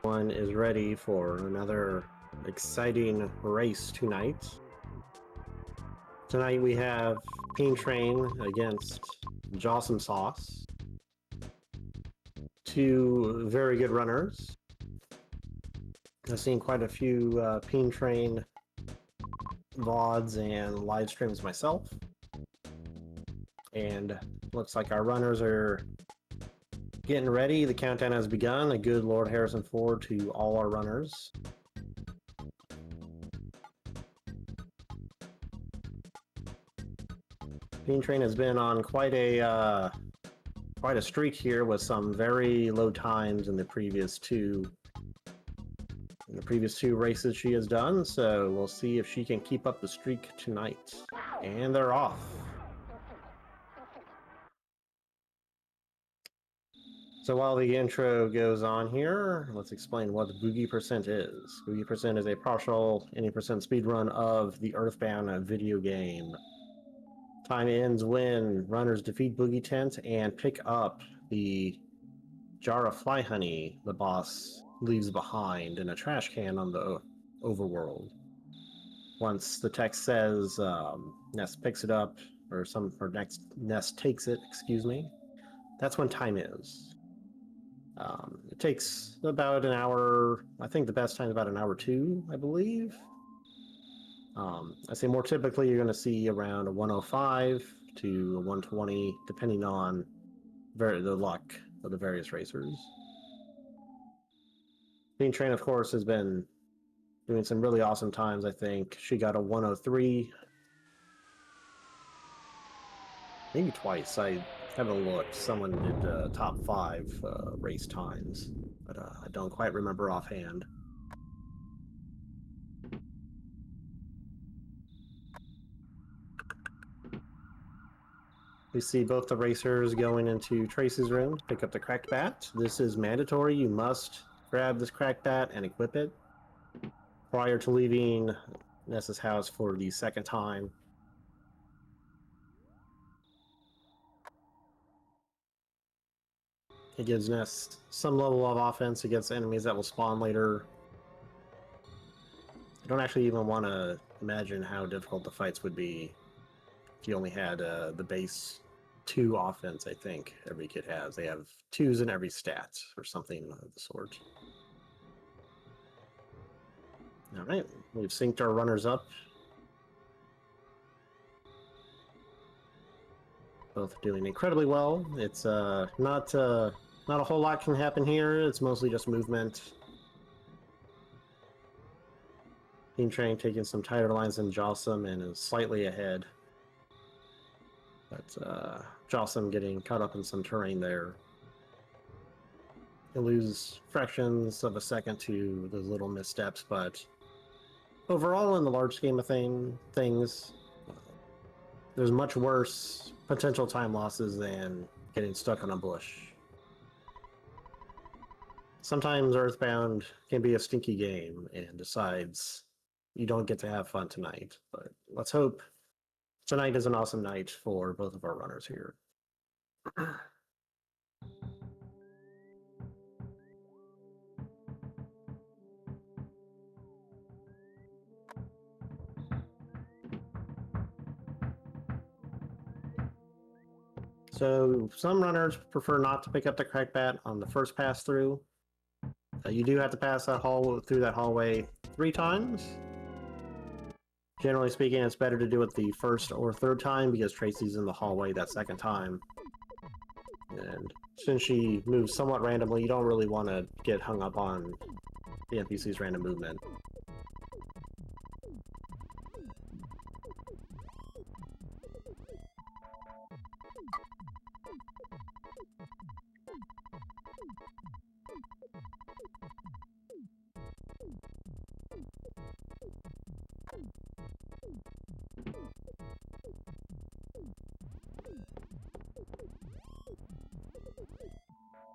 One is ready for another exciting race tonight. Tonight we have PeenTrain against Jawsomesauce. Two very good runners. I've seen quite a few PeenTrain VODs and live streams myself. And looks like our runners are getting ready. The countdown has begun. A good Lord Harrison Ford to all our runners. PeenTrain has been on quite a streak here with some very low times in the previous two races she has done. So we'll see if she can keep up the streak tonight. And they're off. So while the intro goes on here, let's explain what the Boogey percent is. Boogey percent is a partial any percent speed run of the Earthbound video game. Time ends when runners defeat Boogey Tent and pick up the jar of fly honey the boss leaves behind in a trash can on the overworld. Once the text says Nest picks it up, or Nest takes it, excuse me, that's when time is. It takes about an hour. I think the best time is about an hour 2, I believe. I say more typically you're going to see around a 105 to a 120, depending on the luck of the various racers. PeenTrain, of course, has been doing some really awesome times. I think she got a 103, maybe twice. I haven't looked. Someone did top 5 race times, but I don't quite remember offhand. We see both the racers going into Tracy's room to pick up the cracked bat. This is mandatory. You must grab this cracked bat and equip it prior to leaving Ness's house for the second time. It gives Ness some level of offense against enemies that will spawn later. I don't actually even want to imagine how difficult the fights would be if you only had the base 2 offense. I think every kid has. They have 2s in every stat or something of the sort. All right, we've synced our runners up. Both doing incredibly well. It's not a whole lot can happen here. It's mostly just movement. PeenTrain taking some tighter lines than Jawsome and is slightly ahead. But Jawsome getting caught up in some terrain there. You'll lose fractions of a second to those little missteps, but overall, in the large scheme of things, there's much worse potential time losses than getting stuck on a bush. Sometimes Earthbound can be a stinky game and decides you don't get to have fun tonight, but let's hope tonight is an awesome night for both of our runners here. So some runners prefer not to pick up the cracked bat on the first pass through. You do have to pass through that hallway 3 times. Generally speaking, it's better to do it the first or third time because Tracy's in the hallway that second time. And since she moves somewhat randomly, you don't really want to get hung up on the NPC's random movement.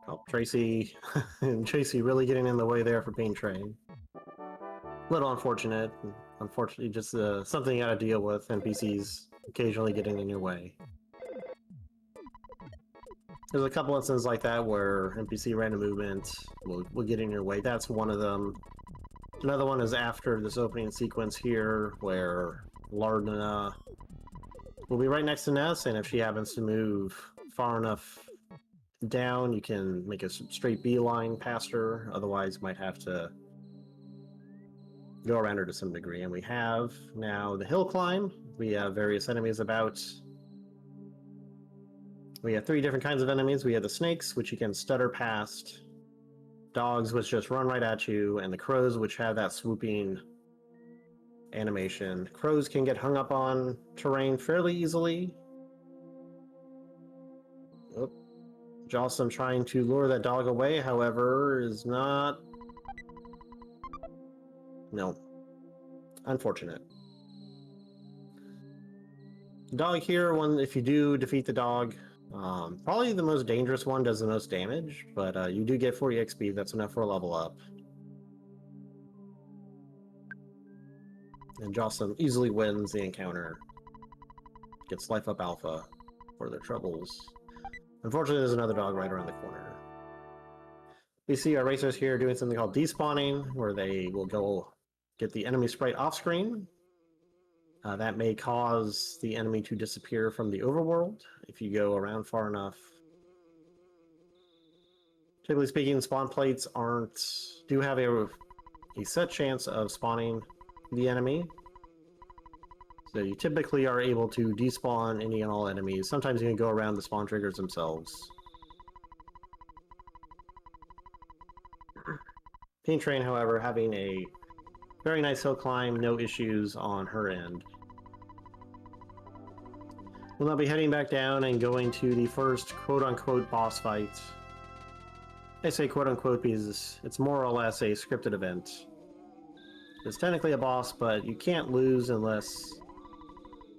Oh, Tracy really getting in the way there for PeenTrain. Little unfortunate. Unfortunately, just something you gotta deal with. NPCs occasionally getting in your way. There's a couple instances like that where NPC random movement will get in your way. That's one of them. Another one is after this opening sequence here, where Lardna will be right next to Ness, and if she happens to move far enough down, you can make a straight beeline past her. Otherwise, you might have to go around her to some degree. And we have now the hill climb. We have various enemies about. We have 3 different kinds of enemies. We have the snakes, which you can stutter past, dogs, which just run right at you, and the crows, which have that swooping animation. Crows can get hung up on terrain fairly easily. Oh, Jawsome trying to lure that dog away, however, is not... No. Unfortunate. Dog here, if you do defeat the dog, probably the most dangerous one does the most damage, but you do get 40 XP. That's enough for a level up. And Jawsome easily wins the encounter. Gets life up alpha for their troubles. Unfortunately, there's another dog right around the corner. We see our racers here doing something called despawning, where they will go get the enemy sprite off screen. That may cause the enemy to disappear from the overworld if you go around far enough. Typically speaking, spawn plates do have a set chance of spawning the enemy. So you typically are able to despawn any and all enemies. Sometimes you can go around the spawn triggers themselves. PeenTrain, however, having a very nice hill climb, no issues on her end. We'll now be heading back down and going to the first quote-unquote boss fight. I say quote-unquote because it's more or less a scripted event. It's technically a boss, but you can't lose unless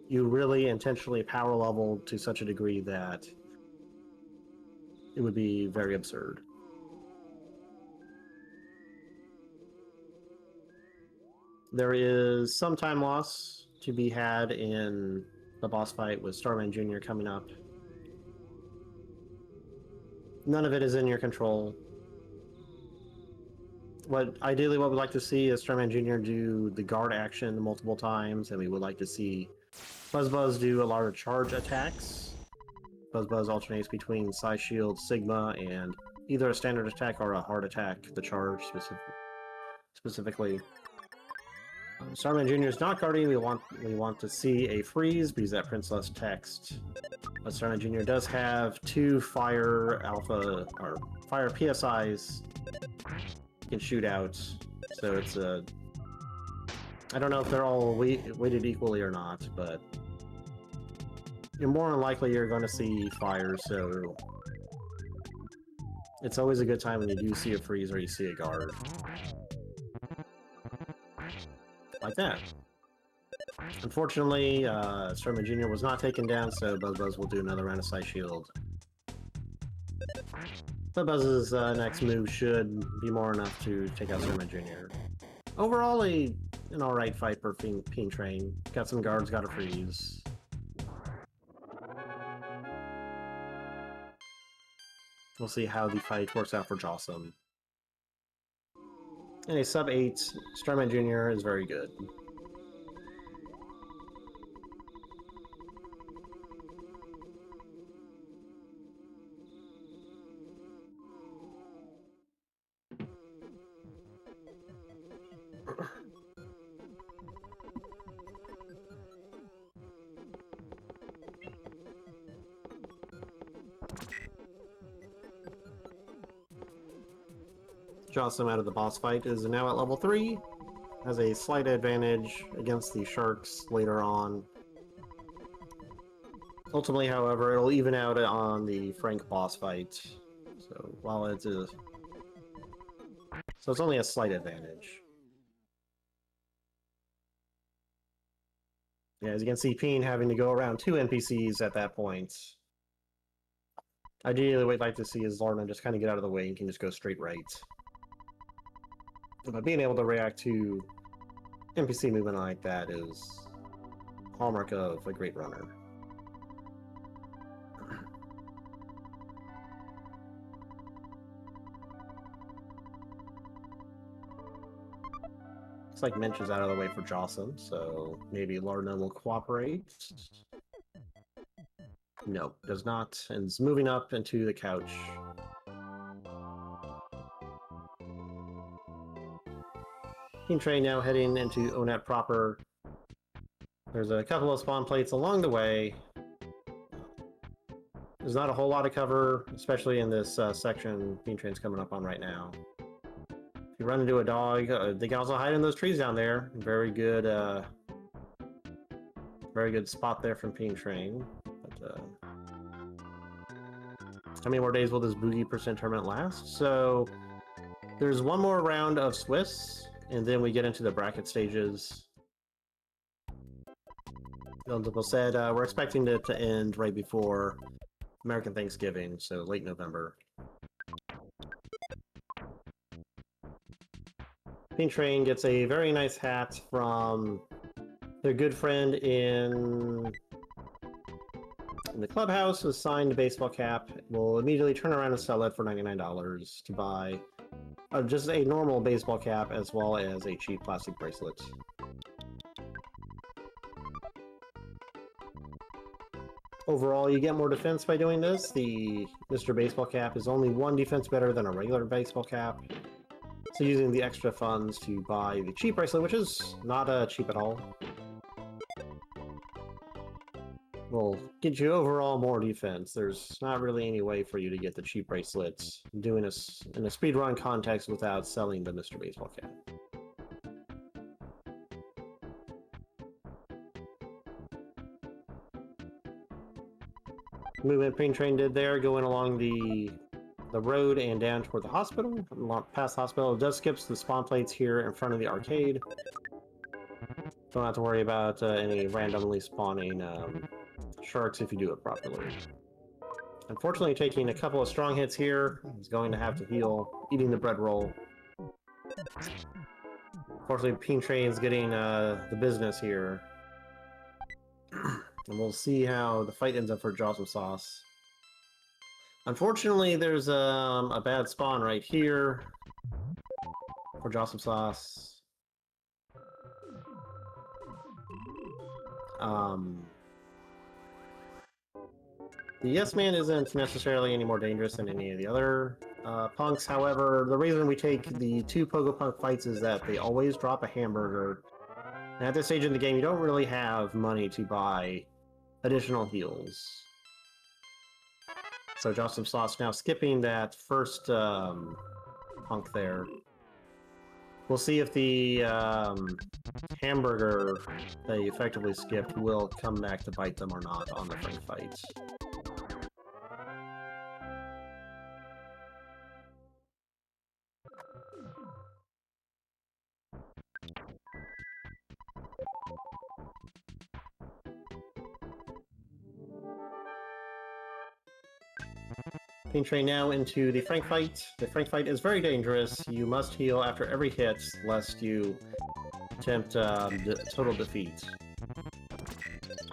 you really intentionally power level to such a degree that it would be very absurd. There is some time loss to be had in the boss fight with Starman Jr. coming up. None of it is in your control. Ideally, what we'd like to see is Starman Jr. do the guard action multiple times, and we would like to see Buzz do a lot of charge attacks. Buzz alternates between Psy Shield, Sigma, and either a standard attack or a hard attack, the charge specifically. Starman Jr. is not guarding. We want to see a freeze because that prints less text. But Starman Jr. does have 2 fire alpha or fire PSIs you can shoot out. So it's a... I don't know if they're all weighted equally or not, but you're more than likely you're going to see fire, so it's always a good time when you do see a freeze or you see a guard. Like that. Unfortunately, Starman Jr. was not taken down, so Buzz will do another round of Psy Shield. But Buzz's next move should be more enough to take out Starman Jr. Overall, an alright fight for PeenTrain. Got some guards, got a freeze. We'll see how the fight works out for Jawsome. And a sub-8 Starman Jr. is very good. Jawsome out of the boss fight is now at level 3. Has a slight advantage against the sharks later on. Ultimately, however, it'll even out on the Frank boss fight. So while it is... So it's only a slight advantage. Yeah, as you can see, Peen having to go around 2 NPCs at that point. Ideally, what we'd like to see is Lorna just kind of get out of the way and can just go straight right. But being able to react to NPC movement like that is hallmark of a great runner. Looks like Minch is out of the way for Jawsome, so maybe Lardna will cooperate. No, does not, and is moving up into the couch. PeenTrain now heading into Onet proper. There's a couple of spawn plates along the way. There's not a whole lot of cover, especially in this section PeenTrain's coming up on right now. If you run into a dog, they can also hide in those trees down there. Very good spot there from PeenTrain. But, how many more days will this Boogey % tournament last? So there's one more round of Swiss, and then we get into the bracket stages. People said we're expecting it to end right before American Thanksgiving, so late November. PeenTrain gets a very nice hat from their good friend in the clubhouse, a signed baseball cap. We'll immediately turn around and sell it for $99 to buy just a normal baseball cap as well as a cheap plastic bracelet. Overall, you get more defense by doing this. The Mr. Baseball Cap is only one defense better than a regular baseball cap. So using the extra funds to buy the cheap bracelet, which is not cheap at all, will get you overall more defense. There's not really any way for you to get the cheap bracelets doing this in a speedrun context without selling the Mr. Baseball Cap. Movement PeenTrain did there, going along the road and down toward the hospital. Past the hospital, it does skip the spawn plates here in front of the arcade. Don't have to worry about any randomly spawning sharks if you do it properly. Unfortunately, taking a couple of strong hits here, he's going to have to heal, eating the bread roll. Unfortunately, PeenTrain is getting the business here. And we'll see how the fight ends up for Jawsomesauce. Unfortunately, there's a bad spawn right here for Jawsomesauce. The Yes Man isn't necessarily any more dangerous than any of the other punks. However, the reason we take the two Pogo Punk fights is that they always drop a hamburger. And at this stage in the game, you don't really have money to buy additional heals. So Jawsomesauce now skipping that first punk there. We'll see if the hamburger they effectively skipped will come back to bite them or not on the first fight. PeenTrain now into the Frank fight. The Frank fight is very dangerous. You must heal after every hit, lest you attempt total defeat.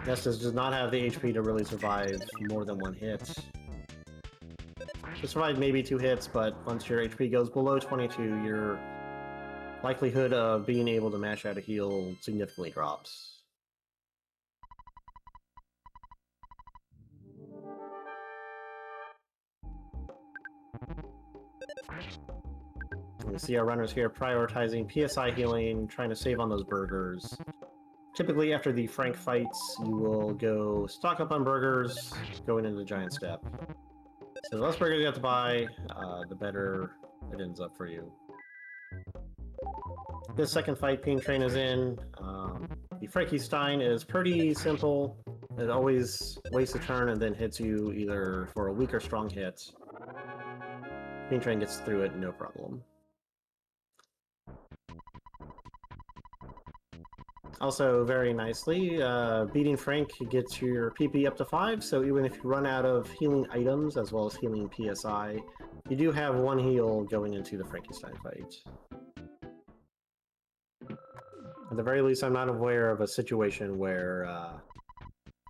Nestus does not have the HP to really survive more than one hit. To survive maybe 2 hits, but once your HP goes below 22, your likelihood of being able to mash out a heal significantly drops. We see our runners here prioritizing PSI healing, trying to save on those burgers. Typically after the Frank fights, you will go stock up on burgers, going into the giant step. So the less burgers you have to buy, the better it ends up for you. This second fight PeenTrain is in. The Frankenstein is pretty simple. It always wastes a turn and then hits you either for a weak or strong hit. PeenTrain gets through it, no problem. Also, very nicely, beating Frank gets your PP up to 5, so even if you run out of healing items as well as healing PSI, you do have 1 heal going into the Frankenstein fight. At the very least, I'm not aware of a situation where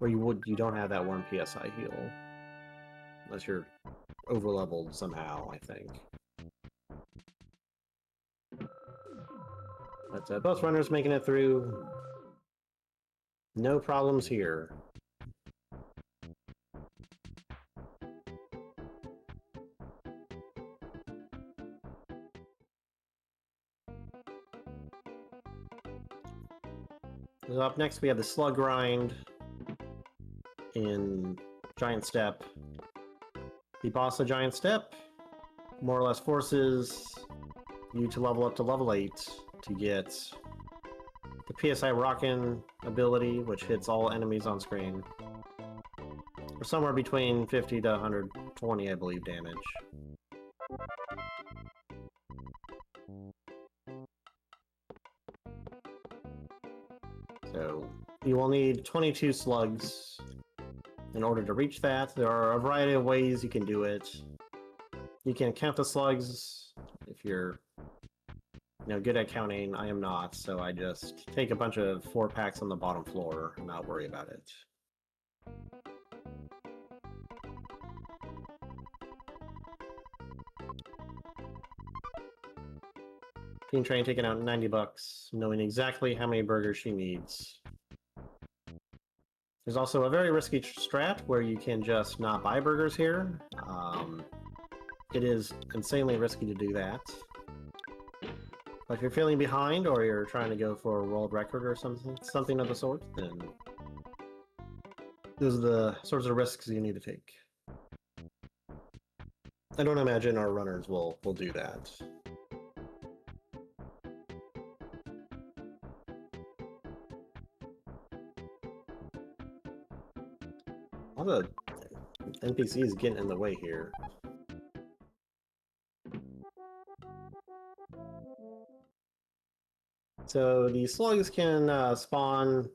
you don't have that 1 PSI heal. Unless you're overleveled somehow, I think. But both runners making it through. No problems here. So up next we have the slug grind in Giant Step. The boss of Giant Step more or less forces you to level up to level 8 to get the PSI Rockin' ability, which hits all enemies on screen. Or somewhere between 50 to 120, I believe, damage. So you will need 22 slugs in order to reach that. There are a variety of ways you can do it. You can count the slugs if you're good at counting. I am not, so I just take a bunch of 4-packs on the bottom floor and not worry about it. PeenTrain taking out 90 bucks, knowing exactly how many burgers she needs. There's also a very risky strat where you can just not buy burgers here. It is insanely risky to do that. But if you're feeling behind or you're trying to go for a world record or something of the sort, then those are the sorts of risks you need to take. I don't imagine our runners will do that. All the NPCs getting in the way here. So the slugs can spawn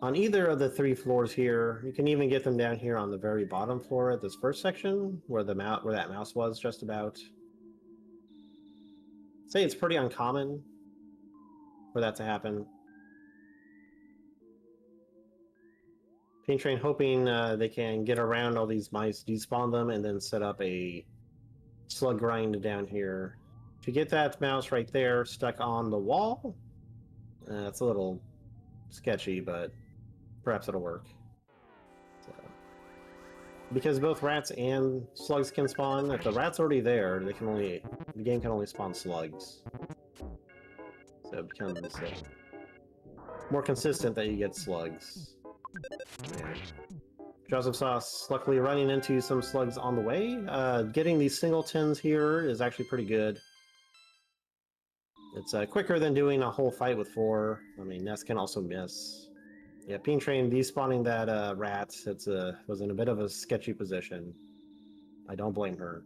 on either of the 3 floors here. You can even get them down here on the very bottom floor at this first section, where that mouse was just about. Say it's pretty uncommon for that to happen. PeenTrain hoping they can get around all these mice, despawn them, and then set up a slug grind down here. To get that mouse right there stuck on the wall, it's a little sketchy, but perhaps it'll work. So, because both rats and slugs can spawn, if the rat's already there, the game can only spawn slugs. So it becomes more consistent that you get slugs. Yeah. Jawsomesauce luckily running into some slugs on the way. Getting these singletons here is actually pretty good. It's quicker than doing a whole fight with 4. I mean, Ness can also miss. Yeah, PeenTrain despawning that rat was in a bit of a sketchy position. I don't blame her.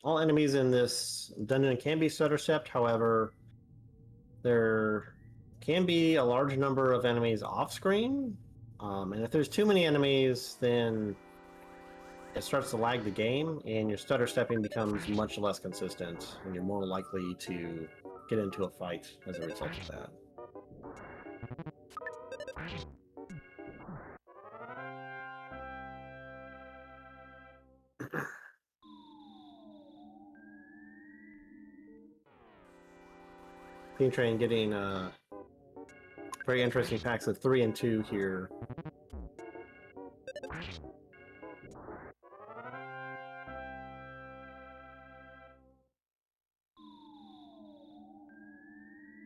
All enemies in this dungeon can be stutter-stepped, however, there can be a large number of enemies off-screen, and if there's too many enemies, then it starts to lag the game, and your stutter stepping becomes much less consistent, and you're more likely to get into a fight as a result of that. PeenTrain getting very interesting packs of 3 and 2 here.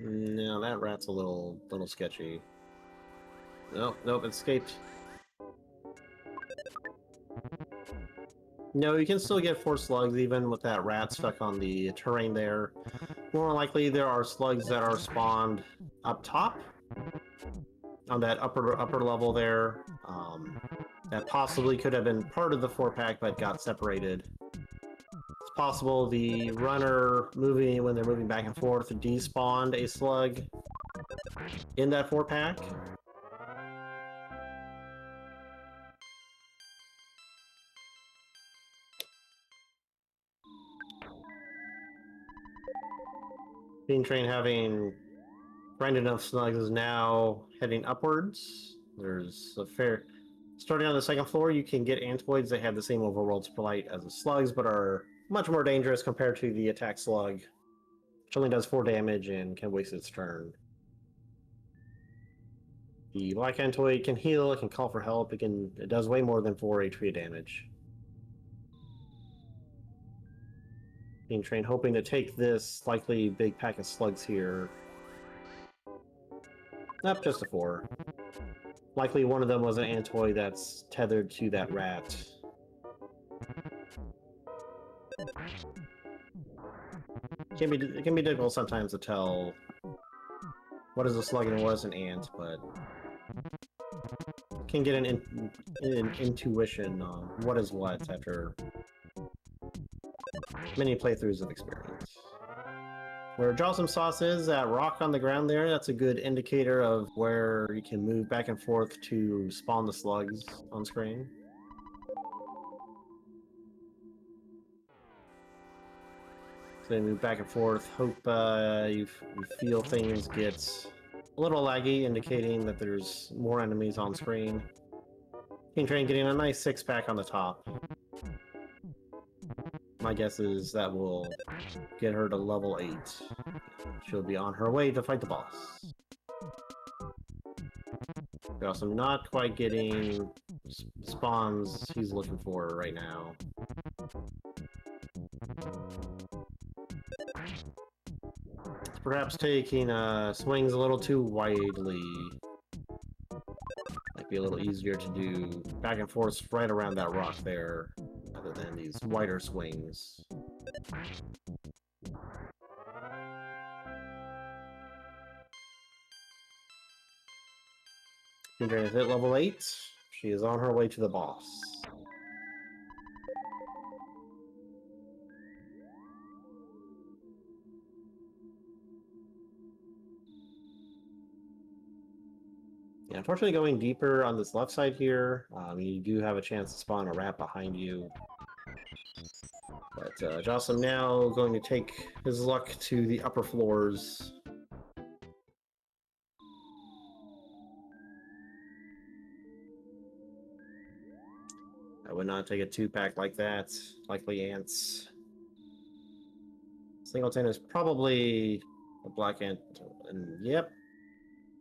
No, that rat's a little sketchy. Nope, escaped. No, you can still get 4 slugs even with that rat stuck on the terrain there. More likely there are slugs that are spawned up top on that upper level there. That possibly could have been part of the 4-pack but got separated. It's possible the runner when they're moving back and forth despawned a slug in that 4-pack. PeenTrain having grinded enough slugs is now heading upwards. There's a fair Starting on the second floor, you can get antoids that have the same overworld sprite as the slugs, but are much more dangerous compared to the attack slug, which only does 4 damage and can waste its turn. The black antoid can heal, it can call for help, it does way more than 4 HP damage. PeenTrain hoping to take this likely big pack of slugs here. Nope, just a 4. Likely one of them was an antoid that's tethered to that rat. It can be difficult sometimes to tell what is a slug and what is an ant, but can get an intuition on what is what after many playthroughs of experience. Where Jawsomesauce is, that rock on the ground there, that's a good indicator of where you can move back and forth to spawn the slugs on screen. So you move back and forth, hope you feel things get a little laggy, indicating that there's more enemies on screen. PeenTrain getting a nice 6-pack on the top. My guess is that will get her to level 8. She'll be on her way to fight the boss. We're also not quite getting spawns he's looking for right now. Perhaps taking swings a little too widely. Might be a little easier to do back and forth right around that rock there, rather than these wider swings. PeenTrain is hit level 8. She is on her way to the boss. Yeah, unfortunately, going deeper on this left side here, you do have a chance to spawn a rat behind you. But Jawsome now going to take his luck to the upper floors. I would not take a 2-pack like that. Likely ants. Singleton is probably a black ant, and yep.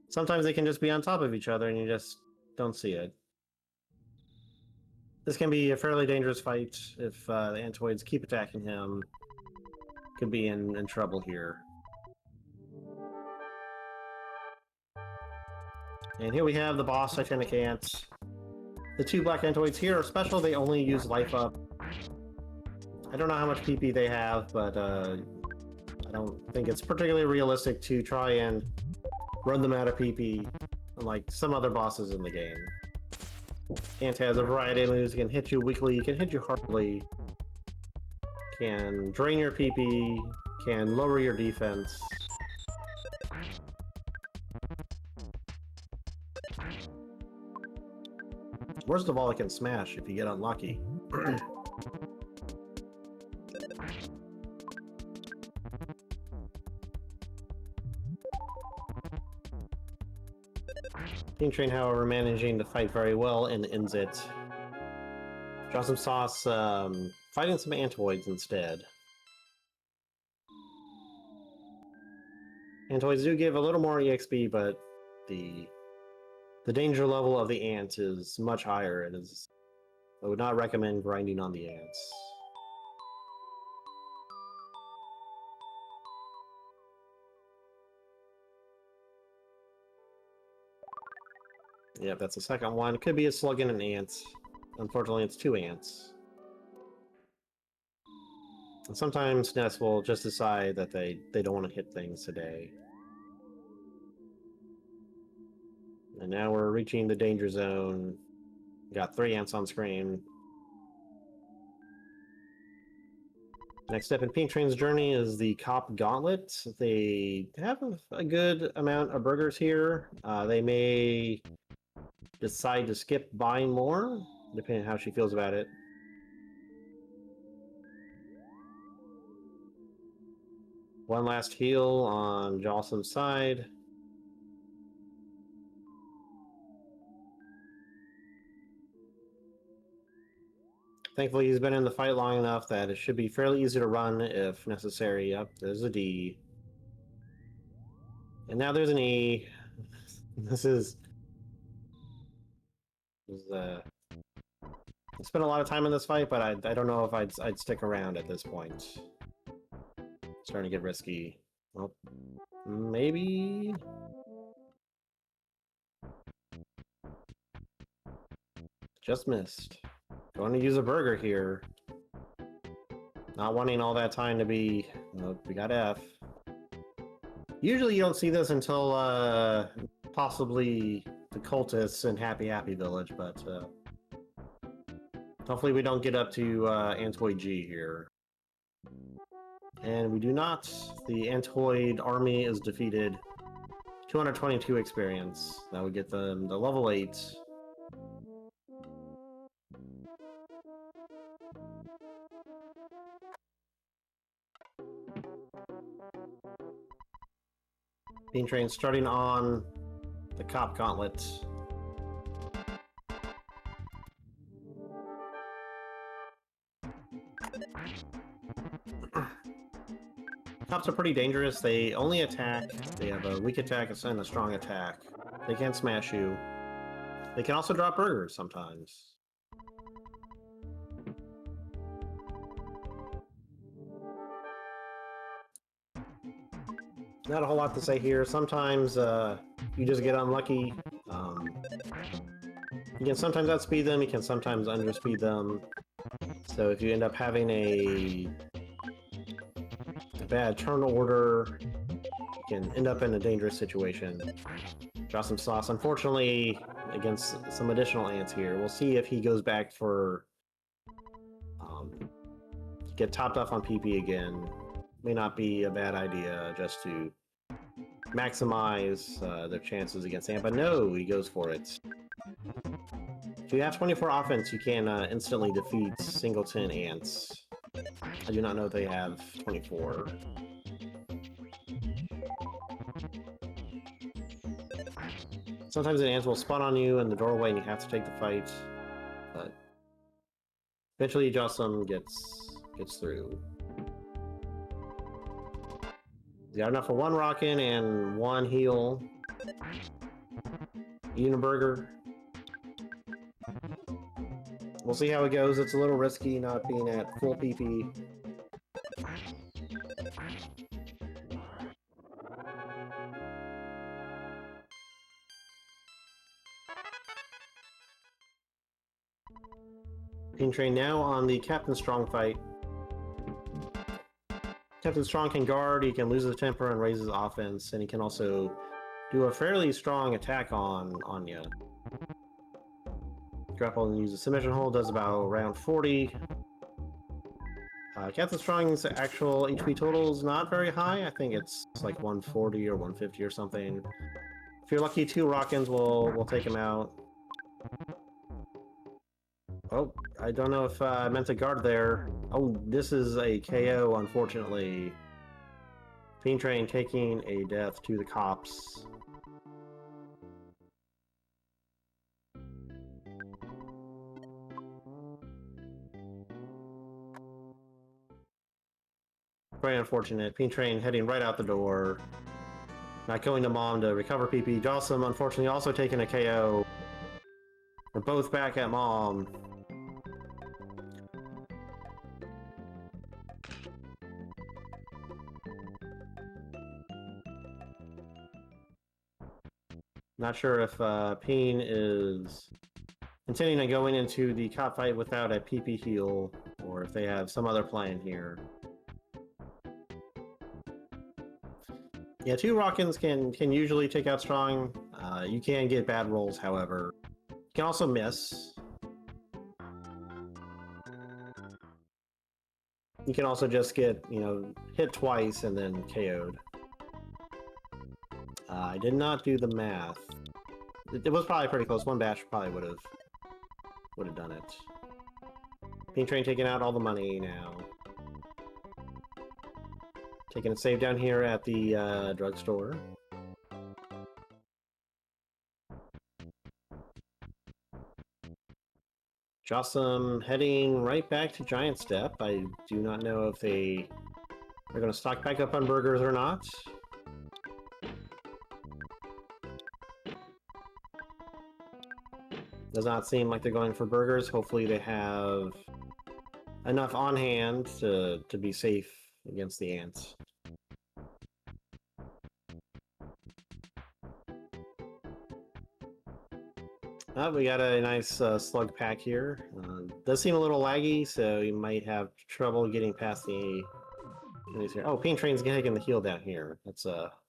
Sometimes they can just be on top of each other and you just don't see it. This can be a fairly dangerous fight if the antoids keep attacking him. Could be in trouble here. And here we have the boss, Titanic Ant. The 2 black antoids here are special, they only use life up. I don't know how much PP they have, but I don't think it's particularly realistic to try and run them out of PP, unlike some other bosses in the game. Ant has a variety of moves. It can hit you weakly, it can hit you hardly, can drain your PP, can lower your defense. Worst of all, it can smash if you get unlucky. PeenTrain, however, managing to fight very well and ends it. Jawsomesauce fighting some antoids instead. Antoids do give a little more EXP, but the danger level of the ant is much higher. I would not recommend grinding on the ants. Yep, that's the second one. It could be a slug and an ant. Unfortunately, it's 2 ants. And sometimes nests will just decide that they don't want to hit things today. And now we're reaching the danger zone. Got 3 ants on screen. Next step in PeenTrain's journey is the Cop Gauntlet. They have a good amount of burgers here. They may decide to skip buying more, depending on how she feels about it. One last heal on Jawsome's side. Thankfully, he's been in the fight long enough that it should be fairly easy to run if necessary. Yep, there's a D. And now there's an E. This is... I spent a lot of time in this fight, but I don't know if I'd stick around at this point. It's starting to get risky. Well, maybe... Just missed. Going to use a burger here. Not wanting all that time to be... Oh, we got F. Usually you don't see this until, possibly the cultists in Happy Happy Village, but, hopefully we don't get up to, Antoid G here. And we do not. The Antoid army is defeated. 222 experience. That would get them to level 8. PeenTrain starting on the Cop Gauntlet. Cops are pretty dangerous. They only attack. They have a weak attack and a strong attack. They can't smash you. They can also drop burgers sometimes. Not a whole lot to say here. Sometimes you just get unlucky. You can sometimes outspeed them, you can sometimes underspeed them. So if you end up having a bad turn order, you can end up in a dangerous situation. Jawsomesauce, unfortunately, against some additional ants here. We'll see if he goes back for... get topped off on PP again. May not be a bad idea just to maximize their chances against ant, but no, he goes for it. If you have 24 offense, you can instantly defeat singleton ants. I do not know if they have 24. Sometimes an ant will spawn on you in the doorway and you have to take the fight, but eventually Jawsome gets through. He's got enough for one rockin' and one heal. Eating a burger. We'll see how it goes. It's a little risky not being at full PP. PeenTrain now on the Captain Strong fight. Captain Strong can guard, he can lose his temper and raise his offense, and he can also do a fairly strong attack on you. Grapple and use a submission hold, does about around 40. Captain Strong's actual HP total is not very high. I think it's like 140 or 150 or something. If you're lucky, 2 Rockins will take him out. Oh, I don't know if I meant to guard there. Oh, this is a KO, unfortunately. PeenTrain taking a death to the cops. Very unfortunate. PeenTrain heading right out the door. Not going to Mom to recover PP. Jawsome, unfortunately, also taking a KO. We're both back at Mom. Not sure if Peen is intending on going into the cop fight without a PP heal, or if they have some other plan here. Yeah, 2 Rockins can usually take out Strong. You can get bad rolls, however. You can also miss. You can also just get, hit twice and then KO'd. I did not do the math. It was probably pretty close. One bash probably would have done it. PeenTrain taking out all the money now. Taking a save down here at the drugstore. Jawsome heading right back to Giant Step. I do not know if they're going to stock back up on burgers or not. Does not seem like they're going for burgers. Hopefully they have enough on hand to be safe against the ants. We got a nice slug pack here. Does seem a little laggy, so you might have trouble getting past the enemies here. Oh, PeenTrain's taking the heal down here. That's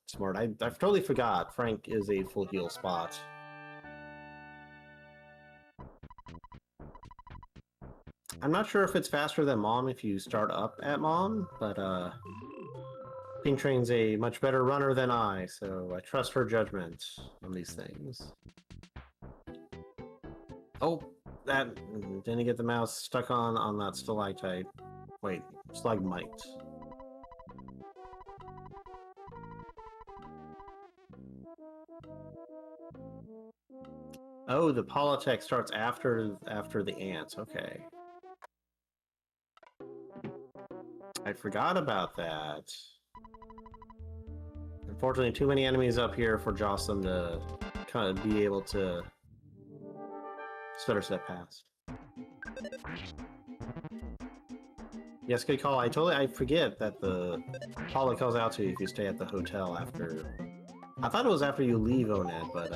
smart. I totally forgot Frank is a full heal spot. I'm not sure if it's faster than Mom if you start up at Mom, but PeenTrain's a much better runner than I, so I trust her judgment on these things. Oh, that didn't get the mouse stuck on that stalactite. Wait, stalagmite. Oh, the Polytech starts after the ants. Okay. I forgot about that. Unfortunately, too many enemies up here for Jawsome to kind of be able to stutter step past. Yes, good call. I forget that the Poly calls out to you if you stay at the hotel after. I thought it was after you leave Oned, but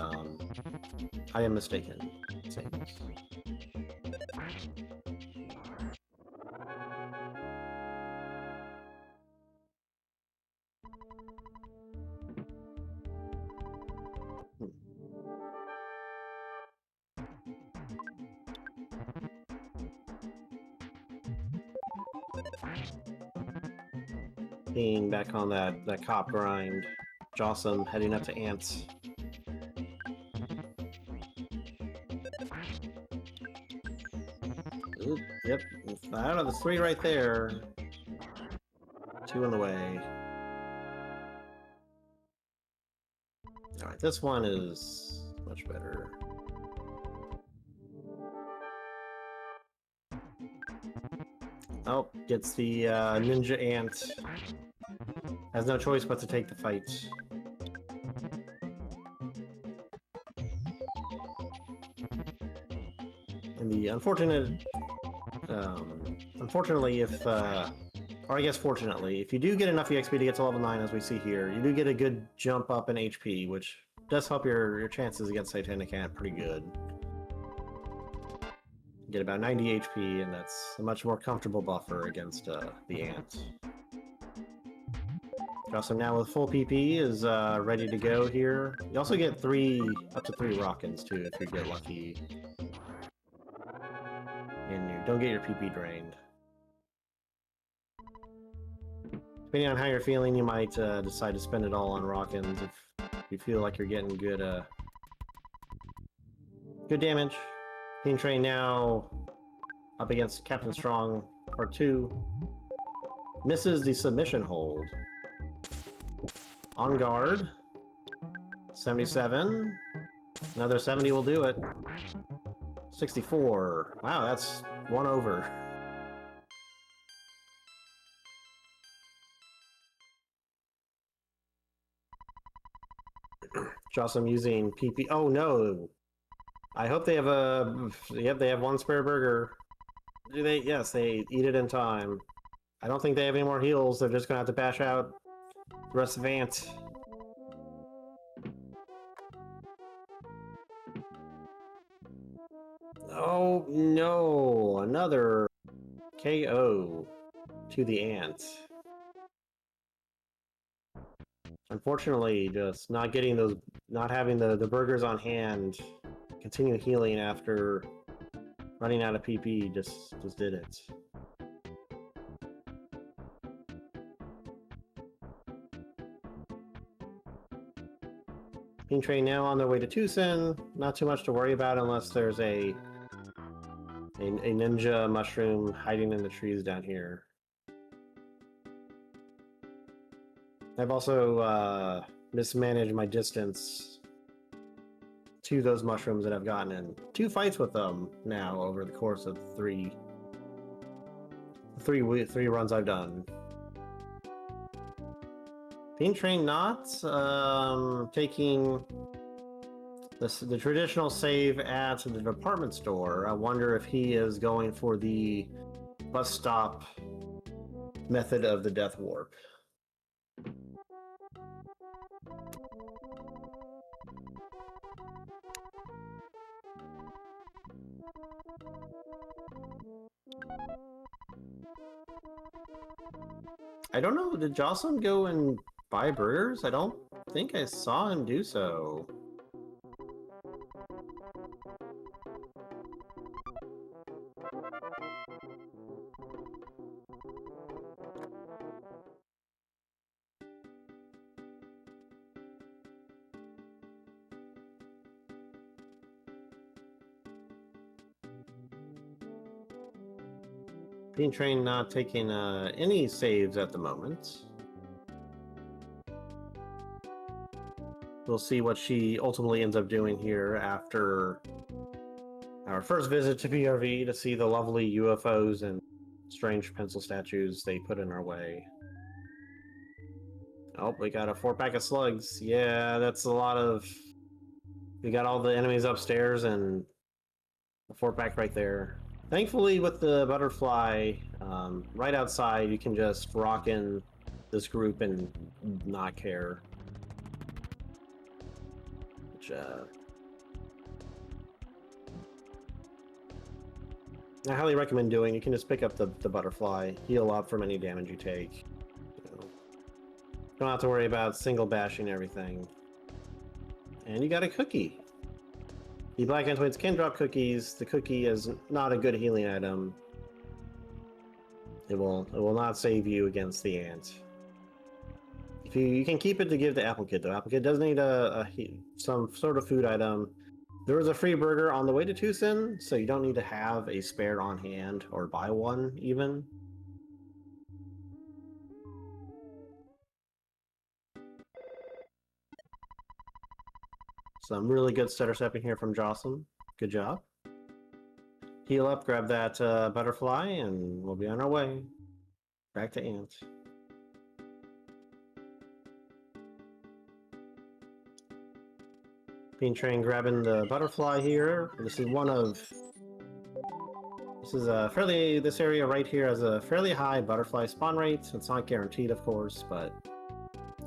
I am mistaken. Same. Being back on that cop grind. Jawsome heading up to ants. Oop, yep. I don't know, there's 3 right there. 2 in the way. Alright, this one is much better. Oh, gets the ninja ant. Has no choice but to take the fight. And the unfortunately, or I guess fortunately, if you do get enough EXP to get to level 9, as we see here, you do get a good jump up in HP, which does help your chances against Satanic Ant pretty good. You get about 90 HP, and that's a much more comfortable buffer against the ants. Jawsome now with full PP is ready to go here. You also get up to 3 Rockins too if you get lucky. And you don't get your PP drained. Depending on how you're feeling, you might decide to spend it all on Rockins if you feel like you're getting good damage. PeenTrain now up against Captain Strong Part 2. Misses the submission hold. On guard. 77. Another 70 will do it. 64. Wow, that's 1 over. Jawsome using PP. Oh no! I hope they have a. Yep, they have 1 spare burger. Do they? Yes, they eat it in time. I don't think they have any more heals. They're just gonna have to bash out the rest of Ant. Oh no! Another KO to the Ant. Unfortunately, just not having the burgers on hand, continue healing after running out of PP just did it. PeenTrain now on their way to Tucson. Not too much to worry about unless there's a ninja mushroom hiding in the trees down here. I've also mismanaged my distance to those mushrooms and have gotten in 2 fights with them now over the course of three runs I've done. PeenTrain not taking the traditional save at the department store. I wonder if he is going for the bus stop method of the death warp. I don't know, did Jawsome go and buy burgers? I don't think I saw him do so. PeenTrain not taking any saves at the moment. We'll see what she ultimately ends up doing here after our first visit to PRV to see the lovely UFOs and strange pencil statues they put in our way. Oh, we got a 4-pack of slugs. Yeah, that's a lot of... We got all the enemies upstairs and a 4-pack right there. Thankfully, with the butterfly right outside, you can just rock in this group and not care. Which, I highly recommend doing. You can just pick up the butterfly, heal up from any damage you take. You know, don't have to worry about single bashing everything. And you got a cookie. The Black Antoids can drop cookies. The cookie is not a good healing item. It will not save you against the ant. If you can keep it to give to Apple Kid though. Apple Kid does need some sort of food item. There was a free burger on the way to Tucson, so you don't need to have a spare on hand or buy one even. Some really good stutter stepping here from Jawsome. Good job. Heal up, grab that butterfly, and we'll be on our way. Back to Ant. PeenTrain grabbing the butterfly here. This area right here has a fairly high butterfly spawn rate. It's not guaranteed, of course, but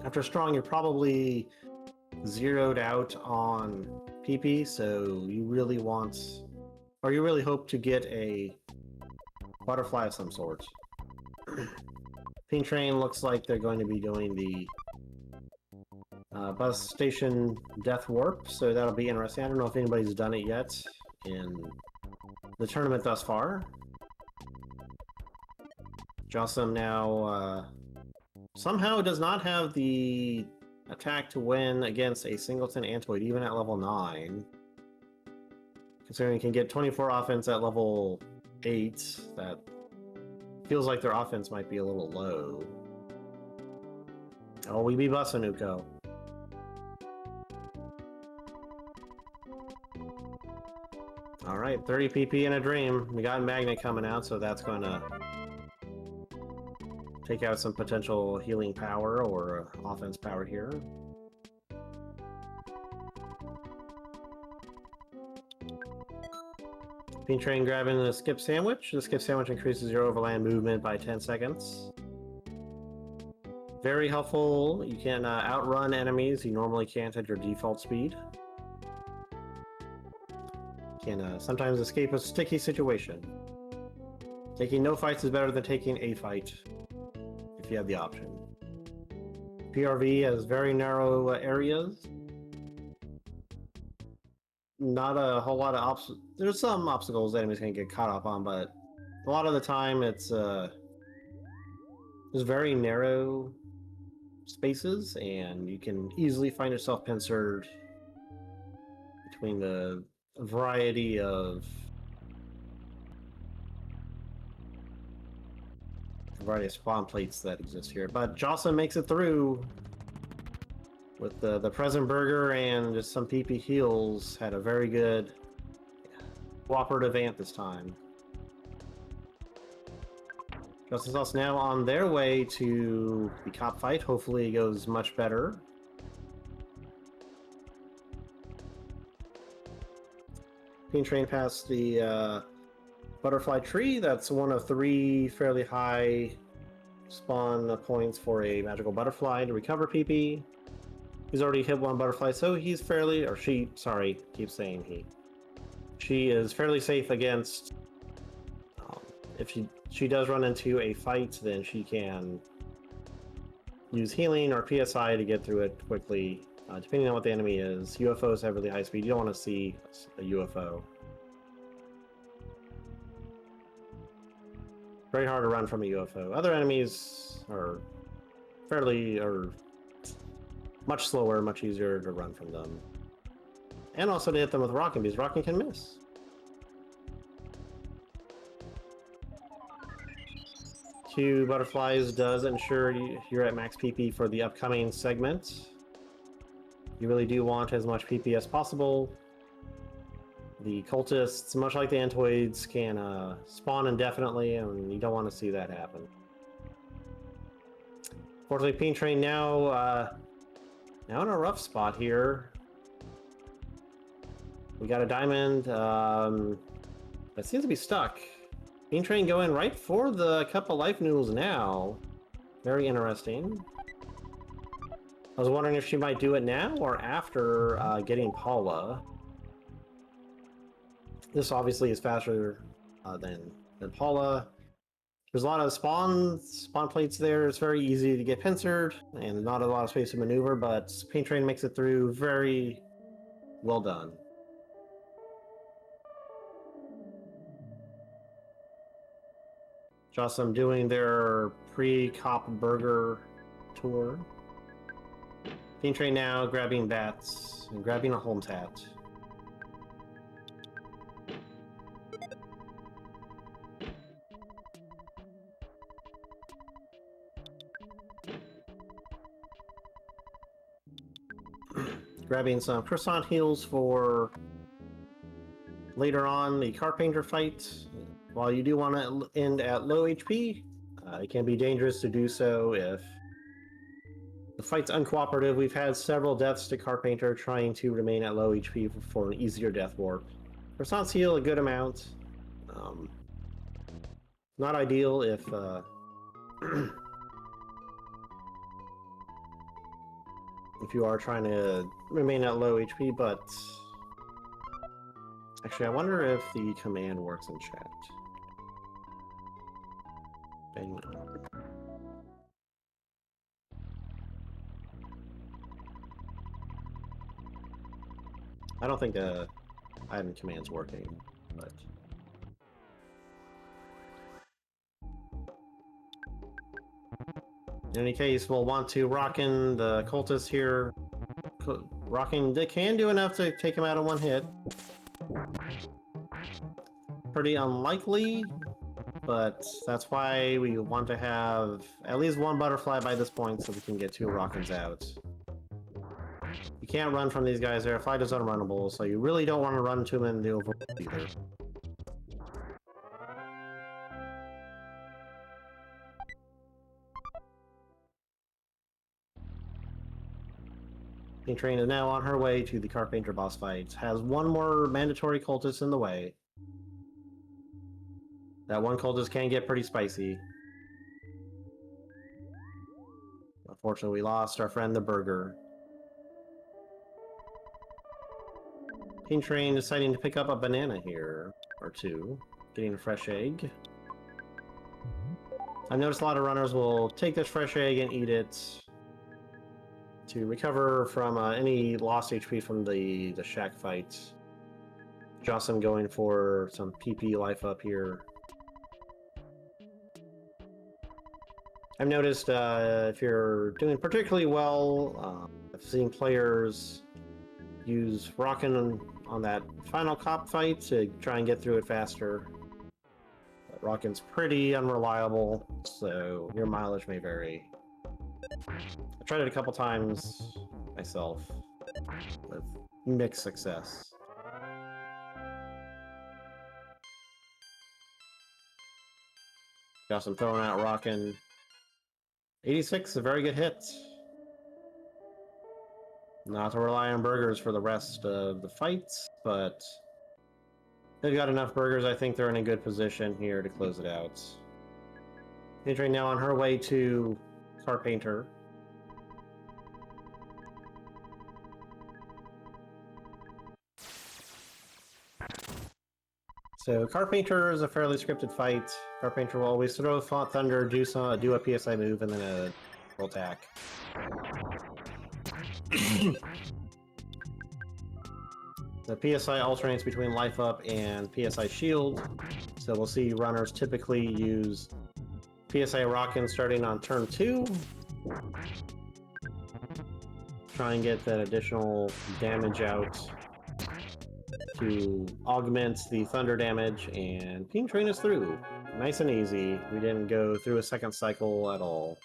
after strong, you're probably zeroed out on PP, so you really want, or you really hope to get a butterfly of some sort. PeenTrain looks like they're going to be doing the bus station death warp, so that'll be interesting. I don't know if anybody's done it yet in the tournament thus far. Jawsome now somehow does not have the attack to win against a singleton Antoid, even at level 9. Considering you can get 24 offense at level 8, that feels like their offense might be a little low. Oh, we be bussin' Uko. Alright, 30 PP in a dream. We got Magnet coming out, so that's gonna take out some potential healing power or offense power here. PeenTrain grabbing the skip sandwich. The skip sandwich increases your overland movement by 10 seconds. Very helpful. You can outrun enemies you normally can't at your default speed. You can sometimes escape a sticky situation. Taking no fights is better than taking a fight, if you have the option. PRV has very narrow areas. Not a whole lot of there's some obstacles enemies can get caught up on, but a lot of the time it's just very narrow spaces, and you can easily find yourself pincered between the variety of spawn plates that exist here. But Jawsome makes it through with the present burger and just some PP heals, had a very good cooperative ant this time. Jawsomesauce now on their way to the cop fight. Hopefully it goes much better. PeenTrain past the butterfly tree. That's one of 3 fairly high spawn points for a magical butterfly to recover PP. He's already hit 1 butterfly, so he's fairly, or she, sorry, keep saying he. She is fairly safe against, if she does run into a fight, then she can use healing or PSI to get through it quickly, depending on what the enemy is. UFOs have really high speed. You don't want to see a UFO. Very hard to run from a UFO. Other enemies are much slower, much easier to run from them. And also to hit them with rocking, because rocking can miss. Two butterflies does ensure you're at max PP for the upcoming segment. You really do want as much PP as possible. The cultists, much like the Antoids, can spawn indefinitely, and you don't want to see that happen. Fortunately, PeenTrain now in a rough spot here. We got a diamond that seems to be stuck. PeenTrain going right for the cup of life noodles now. Very interesting. I was wondering if she might do it now or after getting Paula. This obviously is faster than Paula. There's a lot of spawn plates there. It's very easy to get pincered and not a lot of space to maneuver, but PeenTrain makes it through very well done. Jawsome doing their pre-cop burger tour. PeenTrain now grabbing bats and grabbing a Holmes hat. Grabbing some croissant heals for later on the Carpenter fight. While you do want to end at low HP, it can be dangerous to do so if the fight's uncooperative. We've had several deaths to Carpenter trying to remain at low HP for an easier death warp. Croissants heal a good amount. Not ideal if if you are trying to remain at low HP, but actually I wonder if the command works in chat. I don't think the item command's working, but in any case, we'll want to Rockin' the cultist here. Rockin' can do enough to take him out in 1 hit. Pretty unlikely, but that's why we want to have at least 1 butterfly by this point so we can get 2 Rockins out. You can't run from these guys. Their fight is unrunnable, so you really don't want to run to them in the overworld either. PeenTrain is now on her way to the Carpenter boss fight. Has 1 more mandatory cultist in the way. That 1 cultist can get pretty spicy. Unfortunately, we lost our friend the burger. PeenTrain deciding to pick up a banana here, or 2. Getting a fresh egg. I've noticed a lot of runners will take this fresh egg and eat it to recover from any lost HP from the shack fight. Jawsome going for some PP life up here. I've noticed if you're doing particularly well, I've seen players use Rockin' on that final cop fight to try and get through it faster. But Rockin's pretty unreliable, so your mileage may vary. I tried it a couple times myself with mixed success. Got some throwing out rockin'. 86, a very good hit. Not to rely on burgers for the rest of the fights, but they've got enough burgers. I think they're in a good position here to close it out. PeenTrain now on her way to Carpenter. So Carpenter is a fairly scripted fight. Carpenter will always throw Thunder, do a PSI move, and then a full attack. The PSI alternates between Life Up and PSI Shield, so we'll see runners typically use PSI Rockin' starting on turn 2. Try and get that additional damage out to augment the thunder damage, and PeenTrain is through. Nice and easy. We didn't go through a second cycle at all.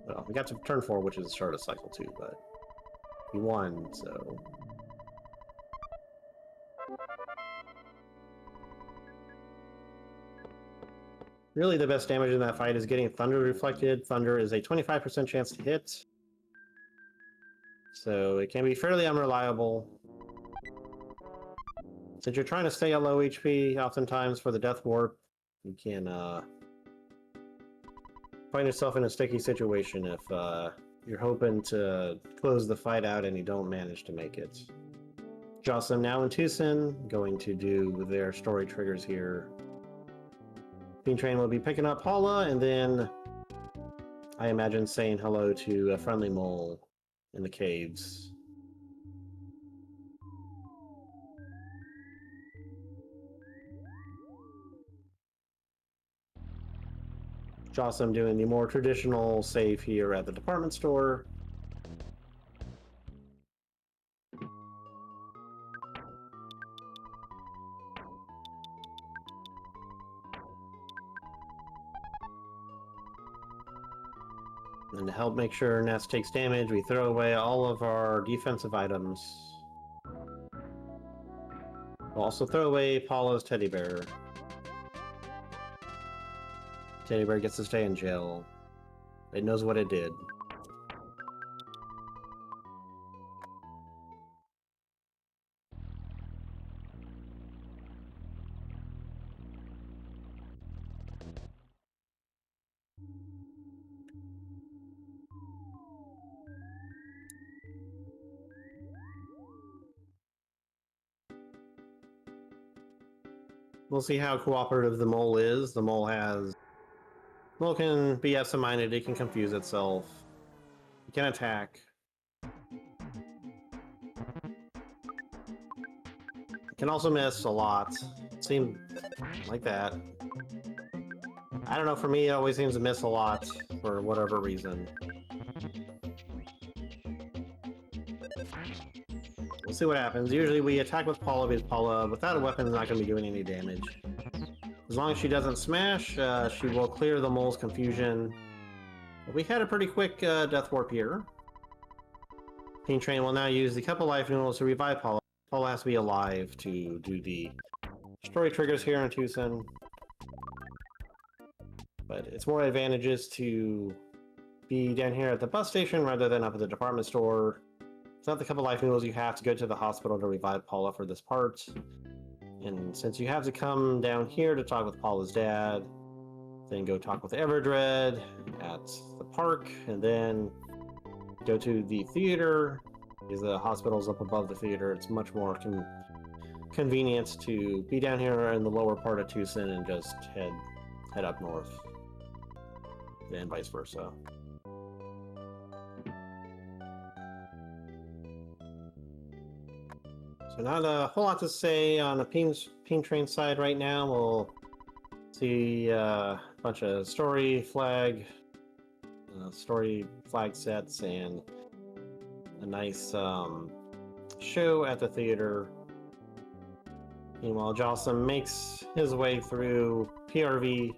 Well, we got to turn 4, which is the start of cycle 2, but we won, so... Really, the best damage in that fight is getting Thunder reflected. Thunder is a 25% chance to hit, so it can be fairly unreliable. Since you're trying to stay at low HP, oftentimes for the Death Warp, you can find yourself in a sticky situation if you're hoping to close the fight out and you don't manage to make it. Jawsome now in Tucson, going to do their story triggers here. PeenTrain will be picking up Paula, and then I imagine saying hello to a friendly mole in the caves. Jawsome doing the more traditional save here at the department store. And to help make sure Ness takes damage, we throw away all of our defensive items. We'll also throw away Paula's teddy bear. Teddy bear gets to stay in jail. It knows what it did. We'll see how cooperative the mole is. The mole can be absent-minded, it can confuse itself. It can attack. It can also miss a lot. It seems like that. I don't know, for me it always seems to miss a lot for whatever reason. We'll see what happens. Usually we attack with Paula because Paula, without a weapon, is not going to be doing any damage. As long as she doesn't smash, she will clear the mole's confusion. But we had a pretty quick Death Warp here. PeenTrain will now use the couple life noodles to revive Paula. Paula has to be alive to do the story triggers here in Tucson. But it's more advantageous to be down here at the bus station rather than up at the department store. Without the couple life noodles, you have to go to the hospital to revive Paula for this part. And since you have to come down here to talk with Paula's dad, then go talk with Everdread at the park, and then go to the theater, because the hospital's up above the theater. It's much more convenient to be down here in the lower part of Tucson and just head up north, and vice versa. So not a whole lot to say on the PeenTrain side right now. We'll see a bunch of story flag sets and a nice show at the theater. Meanwhile, Jawsome makes his way through PRV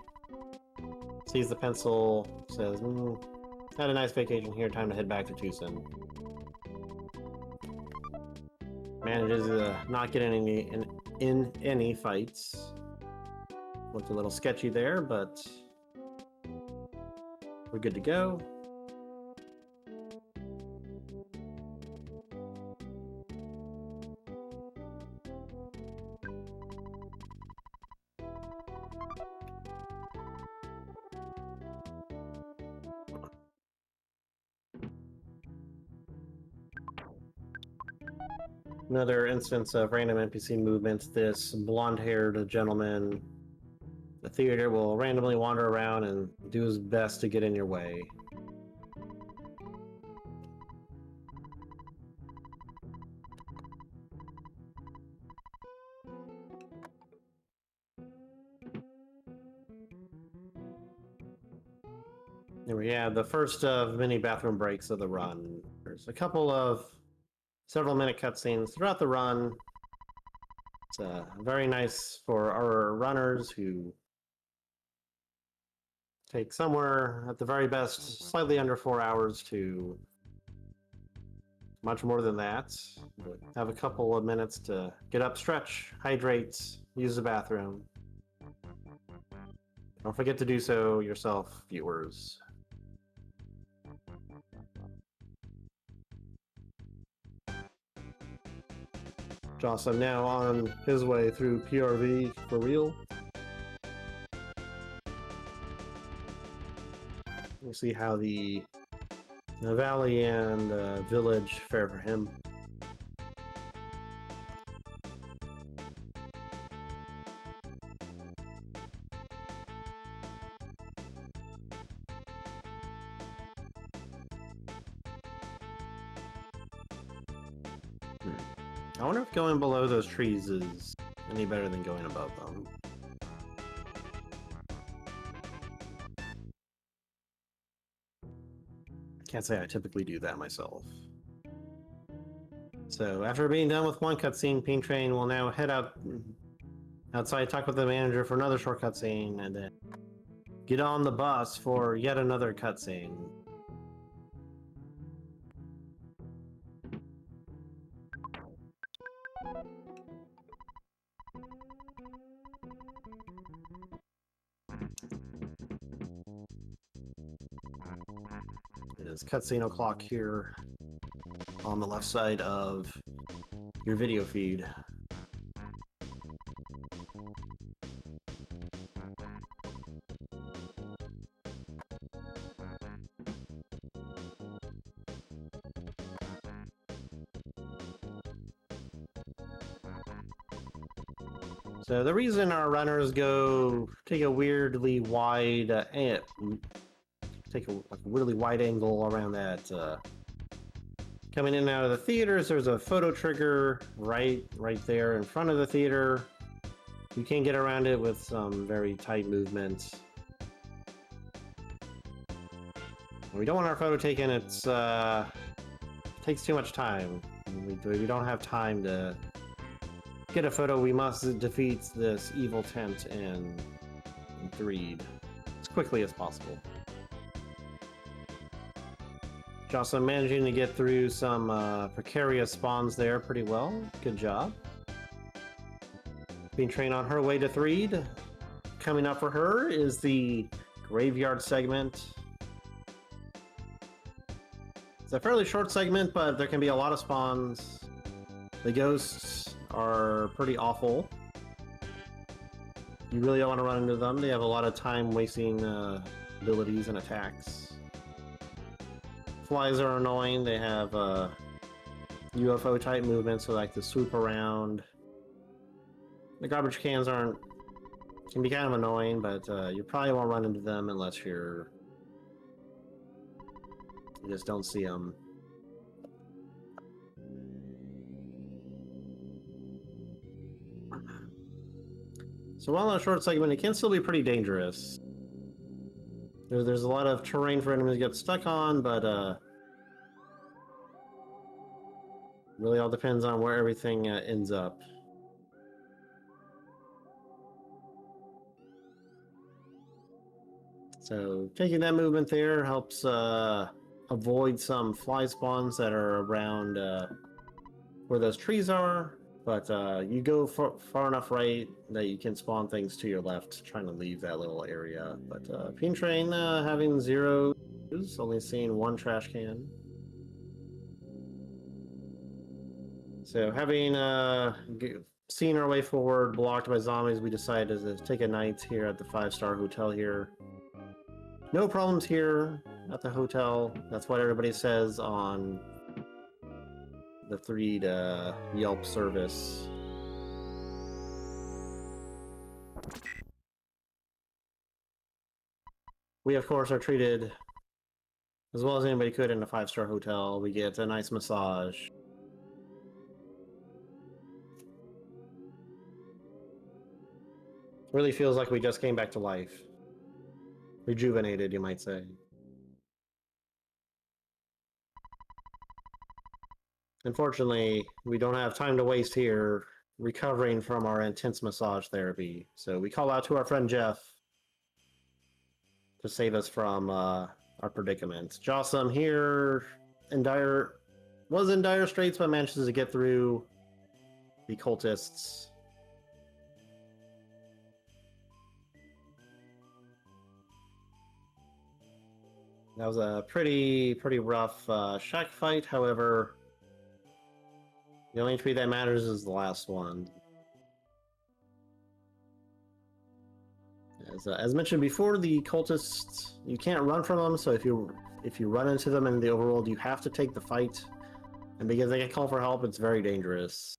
Sees the pencil, says, had a nice vacation here, time to head back to Tucson. Manages to not get in any fights. Looked a little sketchy there, but we're good to go. Another instance of random NPC movement. This blonde-haired gentleman, the theater will randomly wander around and do his best to get in your way. Here we have the first of many bathroom breaks of the run. There's a couple of several-minute cutscenes throughout the run. It's very nice for our runners who take somewhere, at the very best, slightly under 4 hours to much more than that. But have a couple of minutes to get up, stretch, hydrate, use the bathroom. Don't forget to do so yourself, viewers. Jawsome now on his way through PRV for real. We'll see how the valley and village fare for him. I wonder if going below those trees is any better than going above them. I can't say I typically do that myself. So after being done with one cutscene, PeenTrain will now head outside, talk with the manager for another short cutscene, and then get on the bus for yet another cutscene. It is cutscene o'clock here on the left side of your video feed. So the reason our runners take a weirdly wide take a really wide angle around that coming in and out of the theaters, there's a photo trigger right there in front of the theater. You can get around it with some very tight movements. We don't want our photo taken. It takes too much time. We don't have time to get a photo. We must defeat this evil tent in Threed as quickly as possible. Jawsome managing to get through some precarious spawns there pretty well. Good job. PeenTrain on her way to Threed. Coming up for her is the graveyard segment. It's a fairly short segment, but there can be a lot of spawns. The ghosts are pretty awful. You really don't want to run into them. They have a lot of time-wasting abilities and attacks. Flies are annoying. They have UFO type movements, so like to swoop around. The garbage cans can be kind of annoying, but you probably won't run into them unless you just don't see them. So while on a short segment, it can still be pretty dangerous. There's a lot of terrain for enemies to get stuck on, but really all depends on where everything ends up. So taking that movement there helps avoid some fly spawns that are around where those trees are. But you go far enough right that you can spawn things to your left, trying to leave that little area. But PeenTrain having 0, only seeing 1 trash can. So having seen our way forward, blocked by zombies, we decided to take a night here at the 5-star hotel here. No problems here at the hotel. That's what everybody says on the 3'd Yelp service. We, of course, are treated as well as anybody could in a 5-star hotel. We get a nice massage. Really feels like we just came back to life. Rejuvenated, you might say. Unfortunately, we don't have time to waste here recovering from our intense massage therapy. So we call out to our friend Jeff to save us from our predicament. Jawsome here was in dire straits, but manages to get through the cultists. That was a pretty rough shack fight. However, the only tree that matters is the last one. As mentioned before, the cultists, you can't run from them, so if you run into them in the overworld, you have to take the fight. And because they can call for help, it's very dangerous.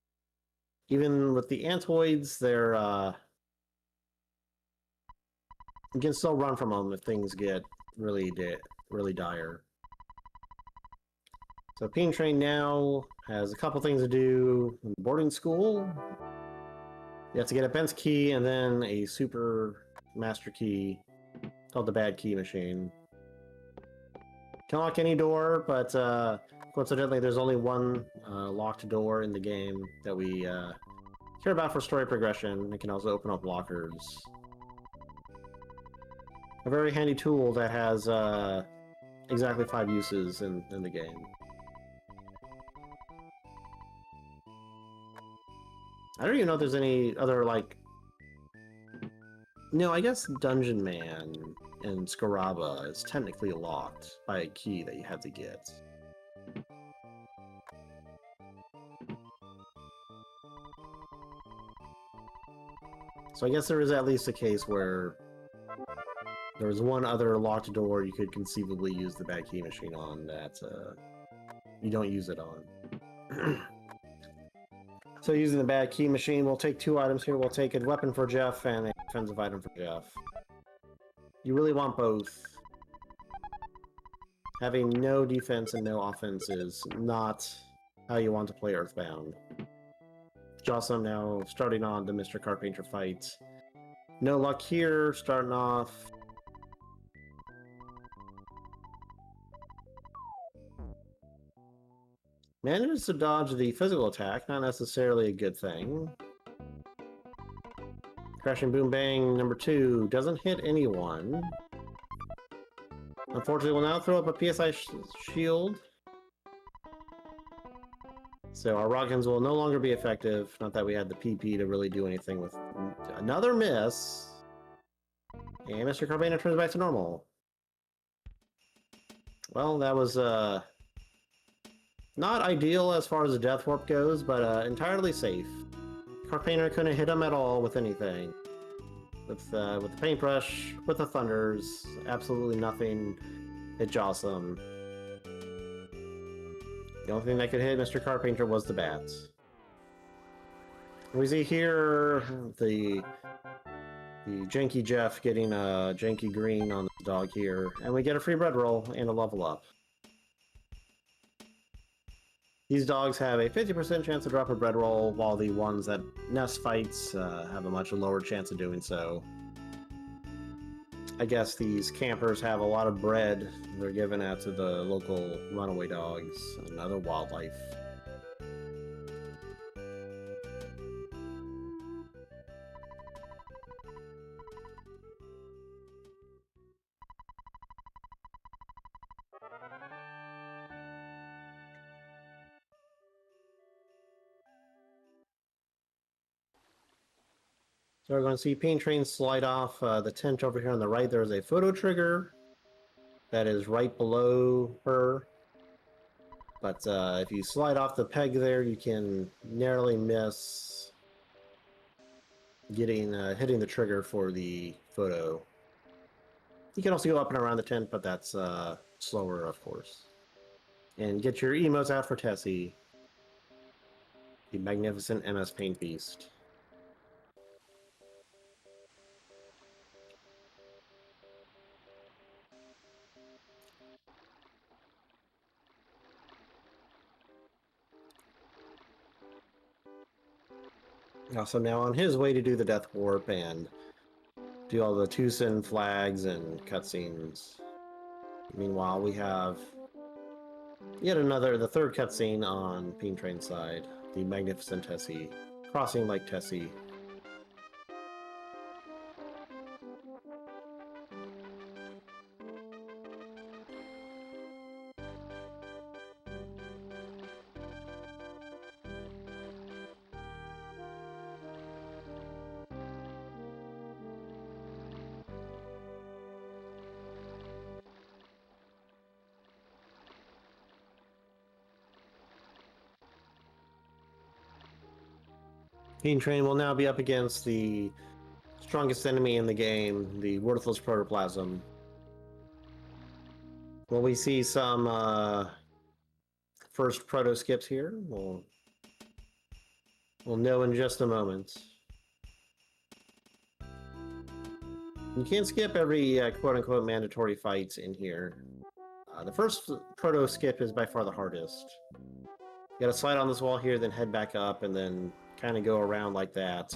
Even with the Antoids, they're you can still run from them if things get really dire. So PeenTrain now has a couple things to do in boarding school. You have to get a Bent's key and then a super master key called the bad key machine. Can lock any door, but coincidentally there's only one locked door in the game that we care about for story progression. It can also open up lockers. A very handy tool that has exactly 5 uses in the game. I don't even know if there's any other, like... No, I guess Dungeon Man and Scaraba is technically locked by a key that you have to get. So I guess there is at least a case where there was one other locked door you could conceivably use the bad key machine on that you don't use it on. So using the bad key machine, we'll take 2 items here. We'll take a weapon for Jeff and a defensive item for Jeff. You really want both. Having no defense and no offense is not how you want to play Earthbound. Jawsome now starting on the Mr. Carpenter fight. No luck here, starting off. Manages to dodge the physical attack, not necessarily a good thing. Crashing Boom Bang number 2 doesn't hit anyone. Unfortunately, we'll now throw up a PSI shield. So our Rockins will no longer be effective. Not that we had the PP to really do anything with another miss. And Mr. Carpenter turns back to normal. Well, that was not ideal as far as the death warp goes, but entirely safe. Carpenter couldn't hit him at all with anything. With the paintbrush, with the thunders, absolutely nothing hit Jawsome. The only thing that could hit Mr. Carpenter was the bats. We see here the janky Jeff getting a janky green on the dog here, and we get a free bread roll and a level up. These dogs have a 50% chance to drop a bread roll, while the ones that nest fights have a much lower chance of doing so. I guess these campers have a lot of bread they're giving out to the local runaway dogs and other wildlife. So we're going to see PeenTrain slide off the tent over here on the right. There's a photo trigger that is right below her. But if you slide off the peg there, you can narrowly miss getting hitting the trigger for the photo. You can also go up and around the tent, but that's slower, of course. And get your emotes out for Tessie, the magnificent MS Paint Beast. Also now on his way to do the Death Warp and do all the Tucson flags and cutscenes. Meanwhile, we have yet another, the third cutscene on PeenTrain's side, the magnificent Tessie, crossing Lake Tessie. PeenTrain will now be up against the strongest enemy in the game, the worthless protoplasm. Will we see some first proto skips here? We'll know in just a moment. You can't skip every quote-unquote mandatory fight in here. The first proto skip is by far the hardest. You gotta slide on this wall here, then head back up, and then kind of go around like that.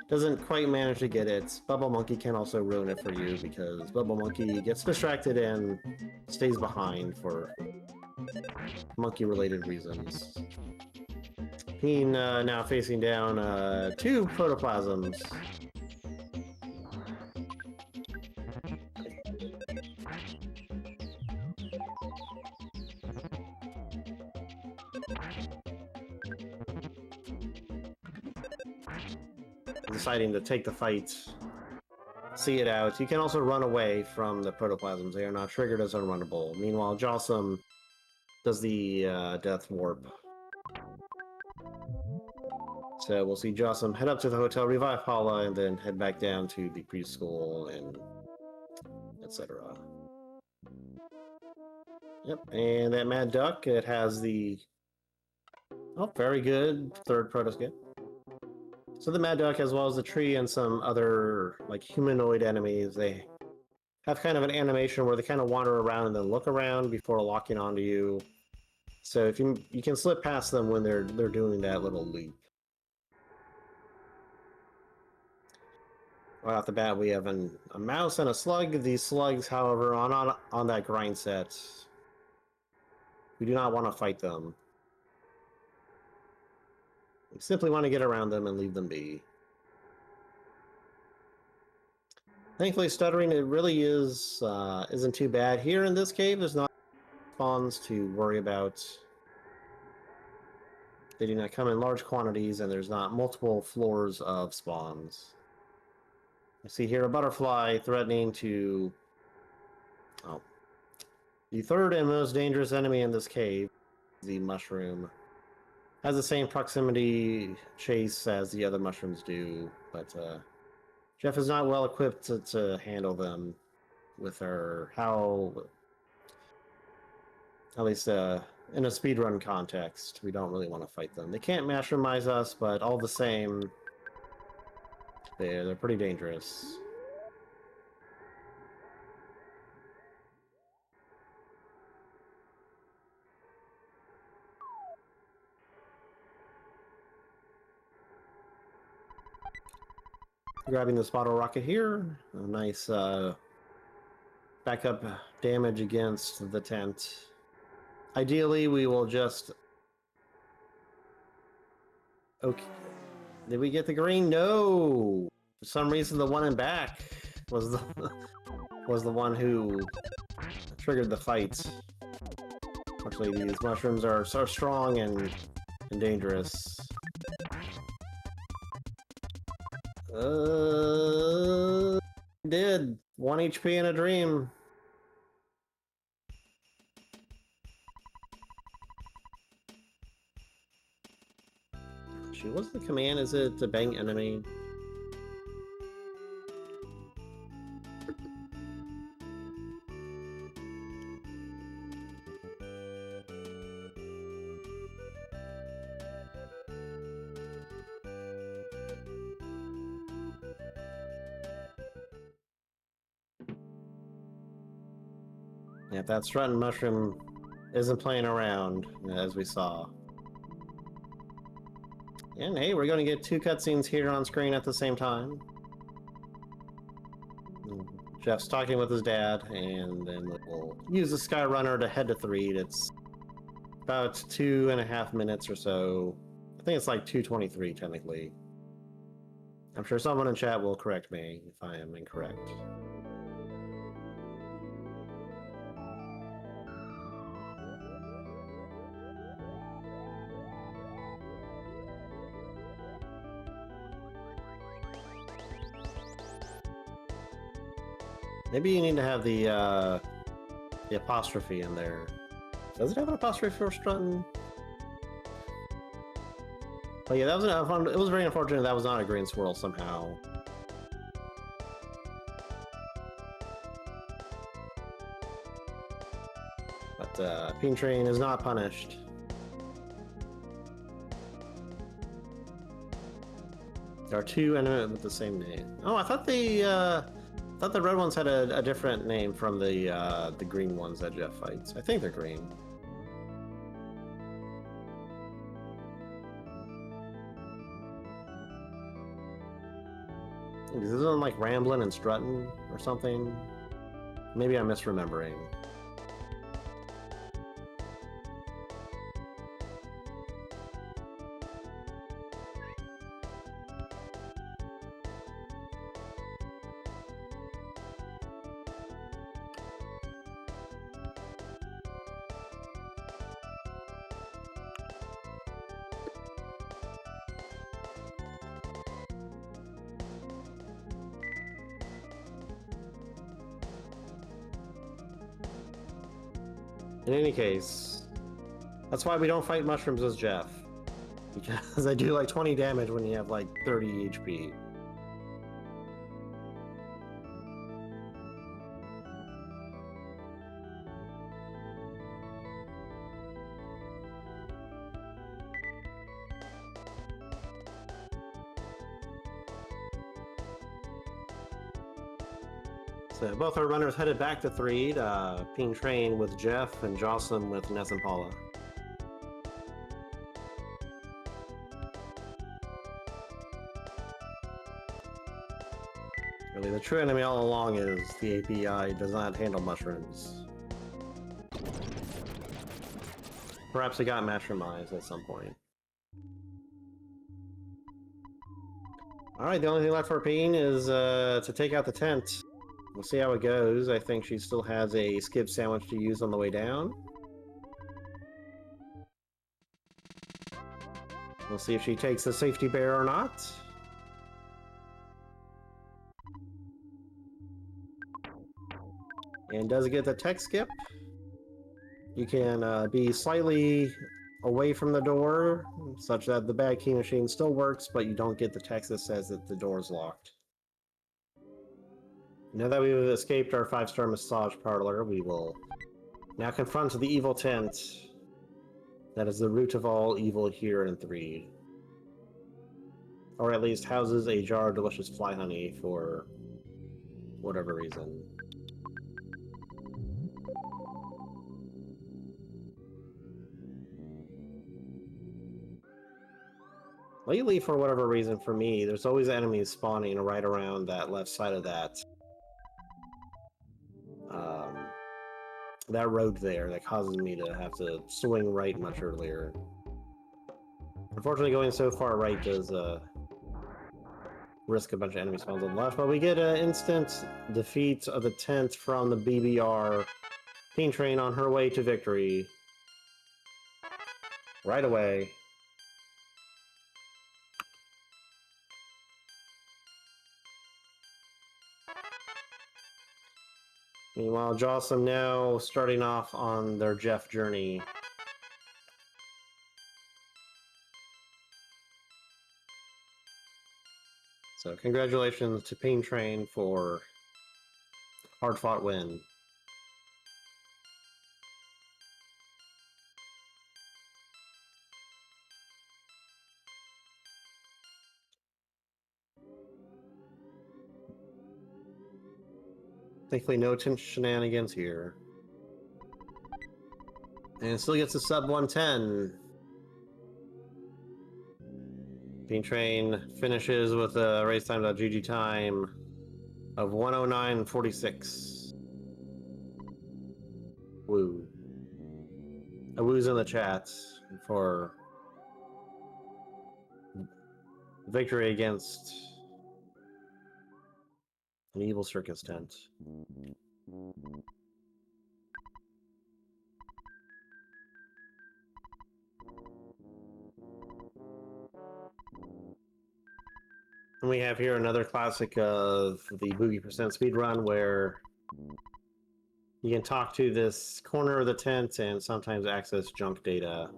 Doesn't quite manage to get it. Bubble Monkey can also ruin it for you, because Bubble Monkey gets distracted and stays behind for monkey-related reasons. Peen now facing down two protoplasms. Deciding to take the fight, see it out. You can also run away from the protoplasms. They are not triggered as unrunnable. Meanwhile, Jawsome does the Death Warp. So we'll see Jawsome head up to the hotel, revive Paula, and then head back down to the preschool and etc. Yep, and that Mad Duck, it has the... Oh, very good. Third proto skip. So the Mad Duck, as well as the tree and some other, like, humanoid enemies, they have kind of an animation where they kind of wander around and then look around before locking onto you. So if you can slip past them when they're doing that little loop. Right off the bat, we have a mouse and a slug. These slugs, however, on that grind set, we do not want to fight them. We simply want to get around them and leave them be. Thankfully, stuttering, it really isn't too bad. Here in this cave, there's not spawns to worry about. They do not come in large quantities, and there's not multiple floors of spawns. I see here a butterfly threatening to... Oh. The third and most dangerous enemy in this cave, the mushroom. Has the same proximity chase as the other mushrooms do, but Jeff is not well equipped to handle them with her at least in a speedrun context, we don't really want to fight them. They can't mushroomize us, but all the same, they're pretty dangerous. Grabbing this bottle rocket here, a nice backup damage against the tent. Ideally, we will just... Okay. Did we get the green? No! For some reason, the one in back was the one who triggered the fight. Fortunately, these mushrooms are so strong and dangerous. Did 1 HP in a dream. What's the command? Is it to bang enemy? Yeah, that strutting mushroom isn't playing around, as we saw. And hey, we're going to get 2 cutscenes here on screen at the same time. Jeff's talking with his dad, and then we'll use the Skyrunner to head to Threed. It's about 2.5 minutes or so. I think it's like 2:23 technically. I'm sure someone in chat will correct me if I am incorrect. Maybe you need to have the apostrophe in there. Does it have an apostrophe for strutting? But yeah, that was it was very unfortunate that was not a green swirl somehow. But PeenTrain is not punished. There are 2 enemies with the same name. Oh, I thought the red ones had a different name from the green ones that Jeff fights. I think they're green. Isn't like Ramblin' and Struttin' or something? Maybe I'm misremembering. In any case, that's why we don't fight mushrooms as Jeff. Because they do like 20 damage when you have like 30 HP. So both our runners headed back to Threed, PeenTrain with Jeff and Jawsome with Ness and Paula. Really, the true enemy all along is the API does not handle mushrooms. Perhaps it got mushroomized at some point. Alright, the only thing left for Peen is to take out the tent. We'll see how it goes. I think she still has a skip sandwich to use on the way down. We'll see if she takes the safety bear or not. And does it get the tech skip? You can be slightly away from the door, such that the bad key machine still works, but you don't get the text that says that the door is locked. Now that we've escaped our 5-star massage parlor, we will now confront the evil tent that is the root of all evil here in Threed. Or at least houses a jar of delicious fly honey for whatever reason. Lately, for whatever reason, for me, there's always enemies spawning right around that left side of that road there that causes me to have to swing right much earlier. Unfortunately, going so far right does risk a bunch of enemy spawns on the left, but we get an instant defeat of the tent from the BBR. PeenTrain on her way to victory. Right away. Meanwhile, Jawsome now starting off on their Jeff journey. So congratulations to PeenTrain for hard-fought win. Thankfully, no shenanigans here. And it still gets a sub 110. PeenTrain finishes with a race time.gg time of 109.46. Woo. A woo's in the chat for victory against an evil circus tent. And we have here another classic of the Boogey percent speedrun where you can talk to this corner of the tent and sometimes access junk data.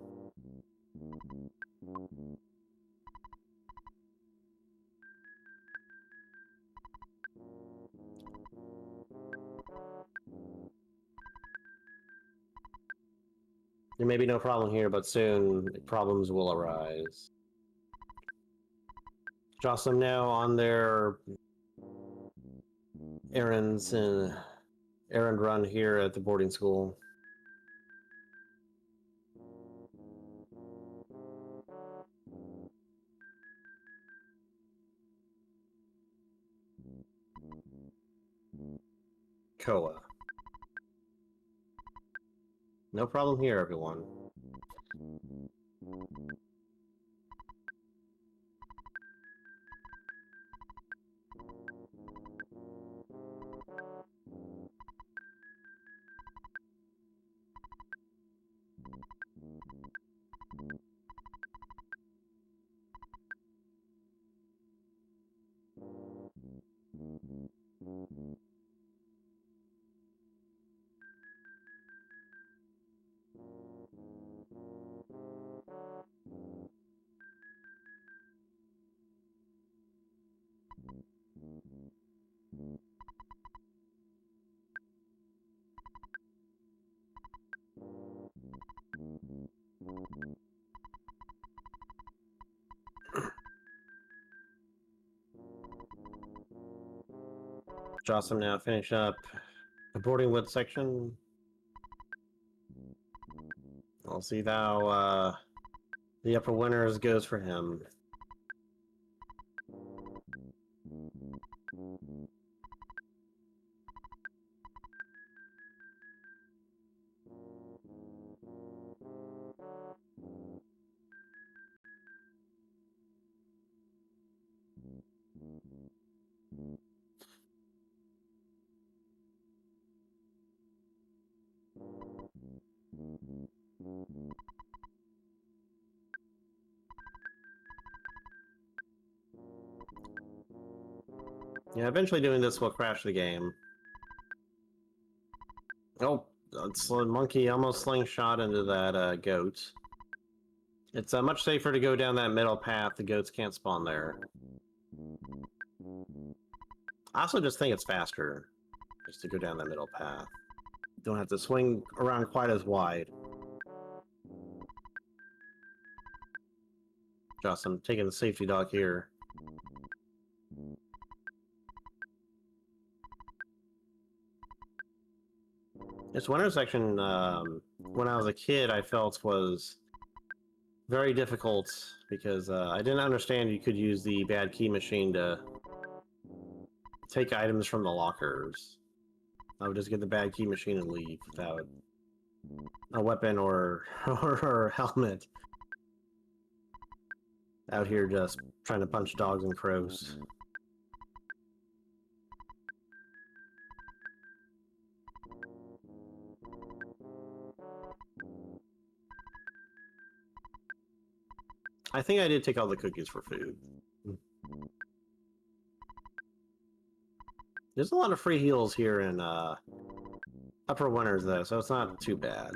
There may be no problem here, but soon problems will arise. Jawsome now on their errands and errand run here at the boarding school. Koa. No problem here, everyone. Jawsome now finish up the boarding wood section. I'll see how the upper winners goes for him. Yeah, eventually doing this will crash the game. Oh, it's a monkey almost slingshot into that goat. It's much safer to go down that middle path. The goats can't spawn there. I also just think it's faster just to go down that middle path. Don't have to swing around quite as wide. Jawsome taking the safety dog here. This winter section, when I was a kid, I felt was very difficult because I didn't understand you could use the bad key machine to take items from the lockers. I would just get the bad key machine and leave without a weapon or or helmet. Out here just trying to punch dogs and crows. I think I did take all the cookies for food. There's a lot of free heals here in Upper winters though, so it's not too bad.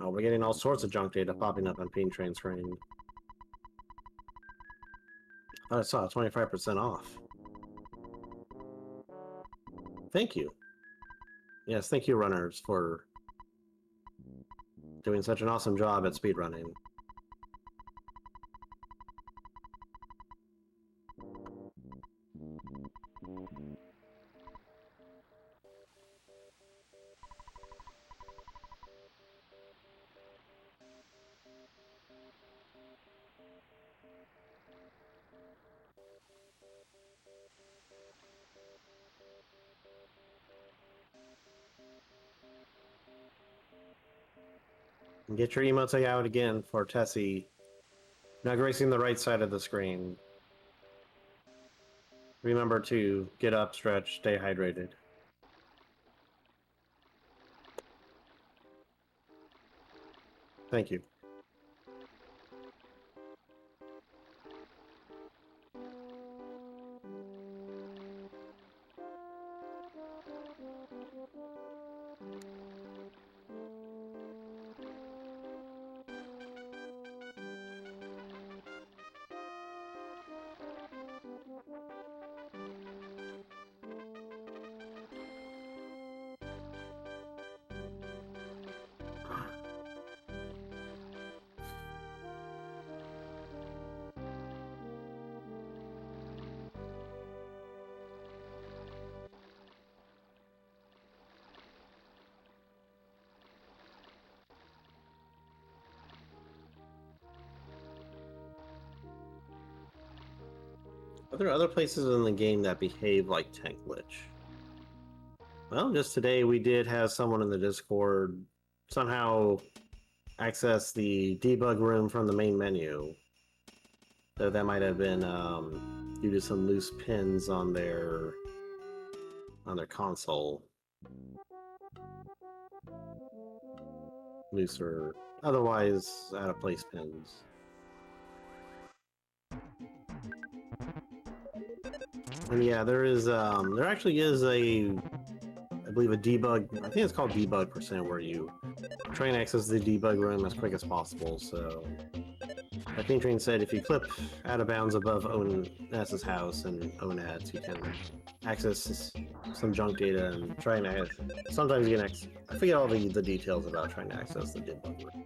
Oh, we're getting all sorts of junk data popping up on PeenTrain screen. Oh, I saw 25% off. Thank you. Yes, thank you, runners, for doing such an awesome job at speedrunning. Get your emote out again for Tessie. Now gracing the right side of the screen. Remember to get up, stretch, stay hydrated. Thank you. Are there other places in the game that behave like Tank Glitch? Well, just today we did have someone in the Discord somehow access the debug room from the main menu. So that might have been due to some loose pins on their console. Loose or otherwise out of place pins. And yeah, there actually is I believe a debug, I think it's called debug percent, where you try and access the debug room as quick as possible. So, like PeenTrain said, if you clip out of bounds above ONS's house and ONADs, you can access some junk data and try and sometimes you can I forget all the details about trying to access the debug room.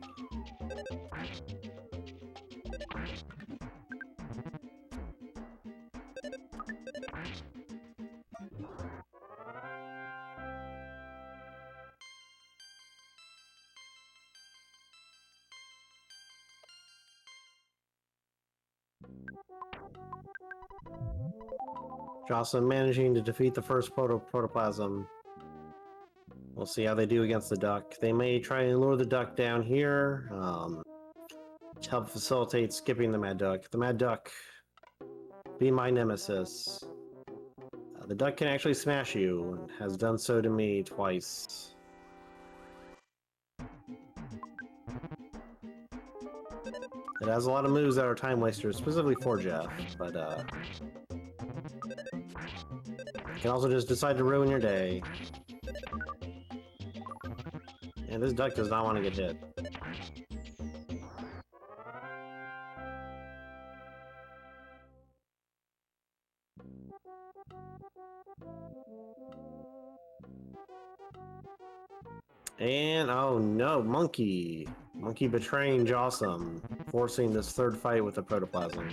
Jawsome managing to defeat the first protoplasm. We'll see how they do against the duck. They may try and lure the duck down here to help facilitate skipping the mad duck. The mad duck, be my nemesis. The duck can actually smash you, and has done so to me twice. It has a lot of moves that are time wasters, specifically for Jeff, but it can also just decide to ruin your day. And this duck does not want to get hit. And oh no, Monkey! Monkey betraying Jawsome, forcing this third fight with the protoplasm.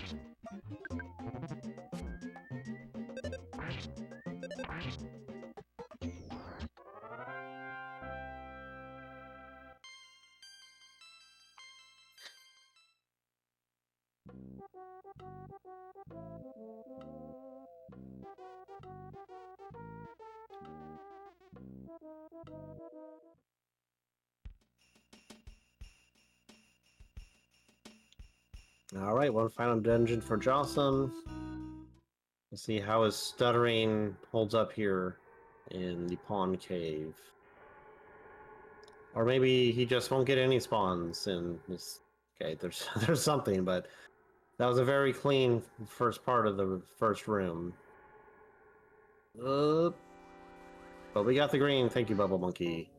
Alright, one final dungeon for Jawsome. Let's see how his stuttering holds up here in the pawn cave. Or maybe he just won't get any spawns in this. Okay, there's something, but that was a very clean first part of the first room. But we got the green. Thank you, Bubble Monkey.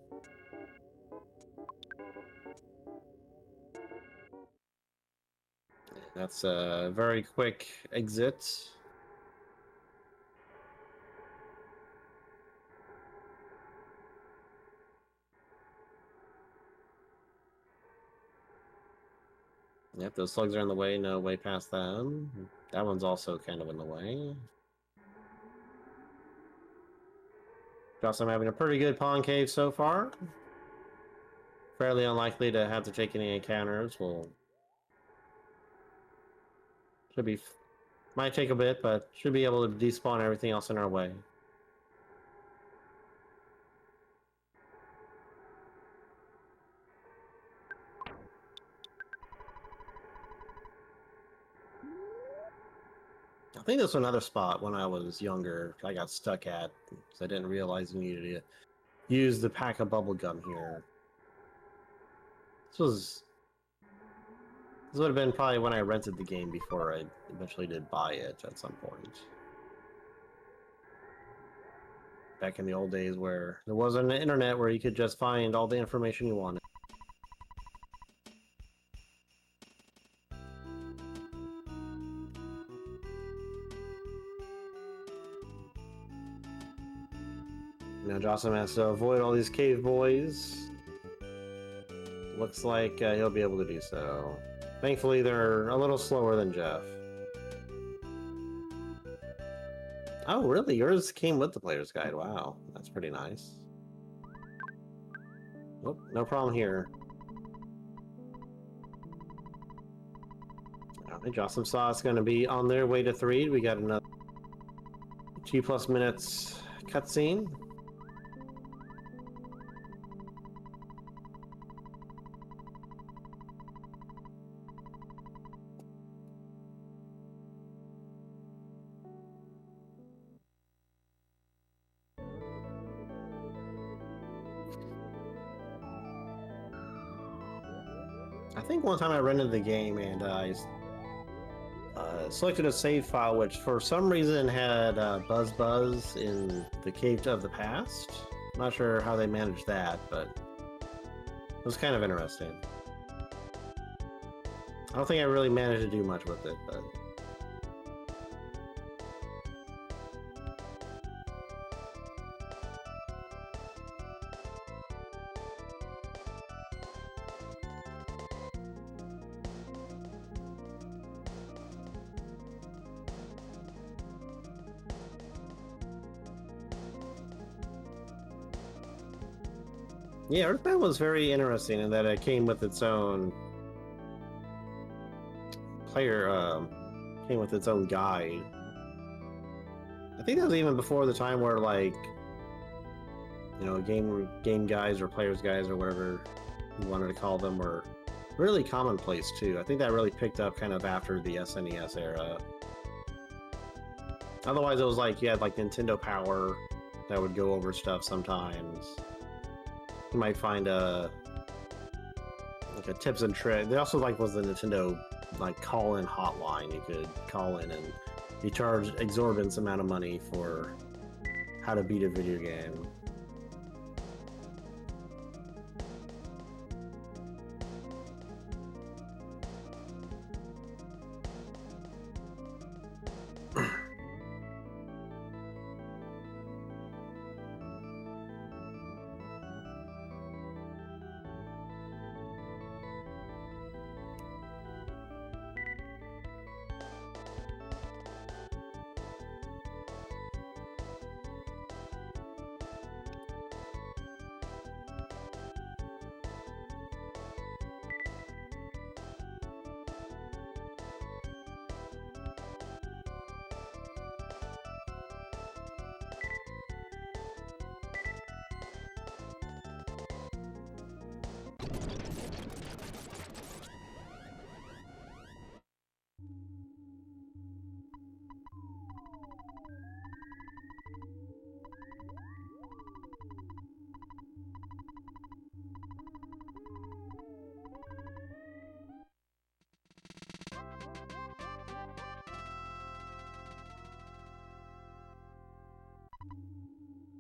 That's a very quick exit. Yep, those slugs are in the way. No way past them. That one's also kind of in the way. I'm having a pretty good pawn cave so far. Fairly unlikely to have to take any encounters. Should be... Might take a bit, but should be able to despawn everything else in our way. I think this was another spot when I was younger I got stuck at, because I didn't realize you needed to use the pack of bubblegum here. This would have been probably when I rented the game before I eventually did buy it at some point. Back in the old days where there wasn't an internet where you could just find all the information you wanted. Now Jawsome has to avoid all these cave boys. Looks like he'll be able to do so. Thankfully, they're a little slower than Jeff. Oh, really? Yours came with the player's guide. Wow, that's pretty nice. Nope, no problem here. I think Jawsomesauce is going to be on their way to 3. We got another 2+ minutes cutscene. I think one time I rented the game and I selected a save file which for some reason had Buzz in the Cave of the Past. Not sure how they managed that, but it was kind of interesting. I don't think I really managed to do much with it, but... Yeah, Earthbound was very interesting in that it came with its own came with its own guide. I think that was even before the time where, like, you know, game guides or players guides or whatever you wanted to call them were really commonplace too. I think that really picked up kind of after the SNES era. Otherwise, it was like you had like Nintendo Power that would go over stuff sometimes. You might find like a tips and tricks. There also like was the Nintendo like call-in hotline. You could call in and you charged exorbitant amount of money for how to beat a video game.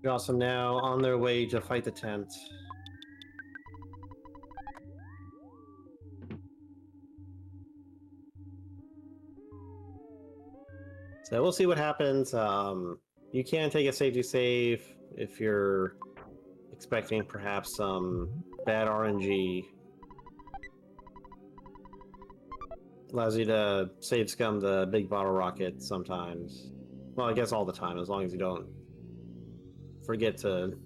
Jawsome now on their way to fight the tent. So we'll see what happens. You can take a safety save if you're expecting perhaps some bad RNG. Allows you to save scum the big bottle rocket sometimes. Well, I guess all the time, as long as you don't forget to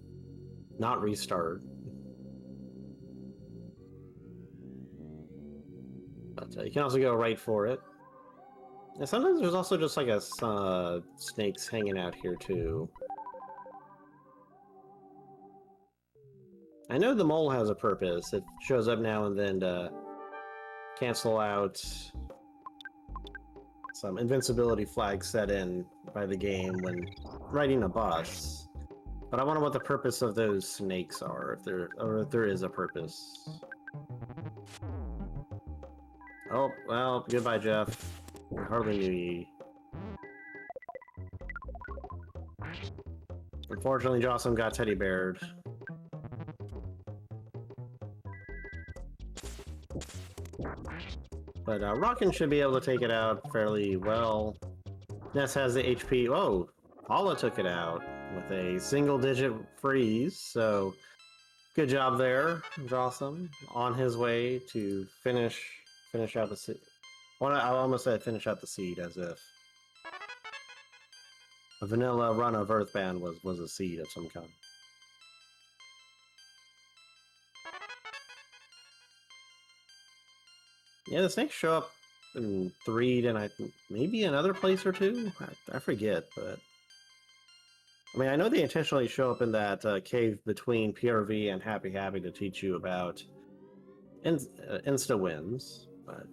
not restart. But you can also go right for it. And sometimes there's also just like a snakes hanging out here too. I know the mole has a purpose. It shows up now and then to cancel out some invincibility flags set in by the game when riding a bus. But I wonder what the purpose of those snakes are, if there is a purpose. Oh, well, goodbye, Jeff. I hardly knew ye. Unfortunately, Jawsome got teddy beared. But Rockin' should be able to take it out fairly well. Ness has the HP. Oh, Paula took it out with a single-digit freeze, so good job there, Jawsome. On his way to finish out the seed. Well, I almost said finish out the seed, as if a vanilla run of Earthbound was a seed of some kind. Yeah, the snakes show up in 3, and maybe another place or 2. I forget, but I mean, I know they intentionally show up in that cave between PRV and Happy Happy to teach you about insta wins, but.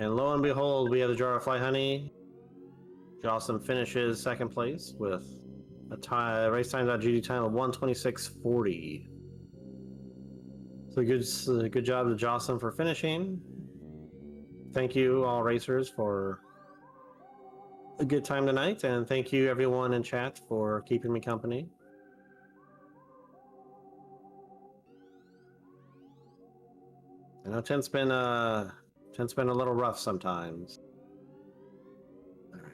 And lo and behold, we have the jar of fly honey. Jawsome finishes second place with a race time.gd time of 1:26:40. So good job to Jawsome for finishing. Thank you, all racers, for a good time tonight, and thank you everyone in chat for keeping me company. I know Tent's been a little rough sometimes. All right.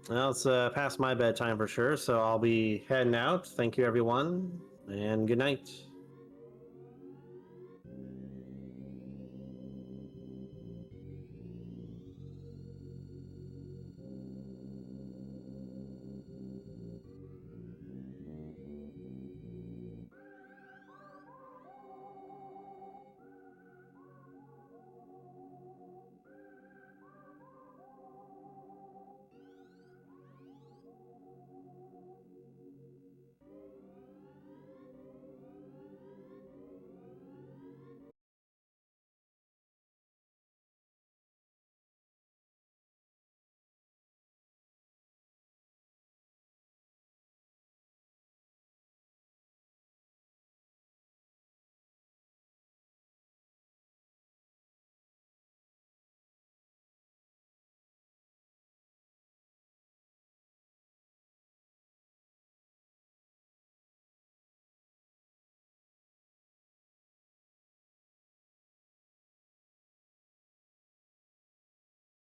Well, it's past my bedtime for sure, so I'll be heading out. Thank you everyone, and good night.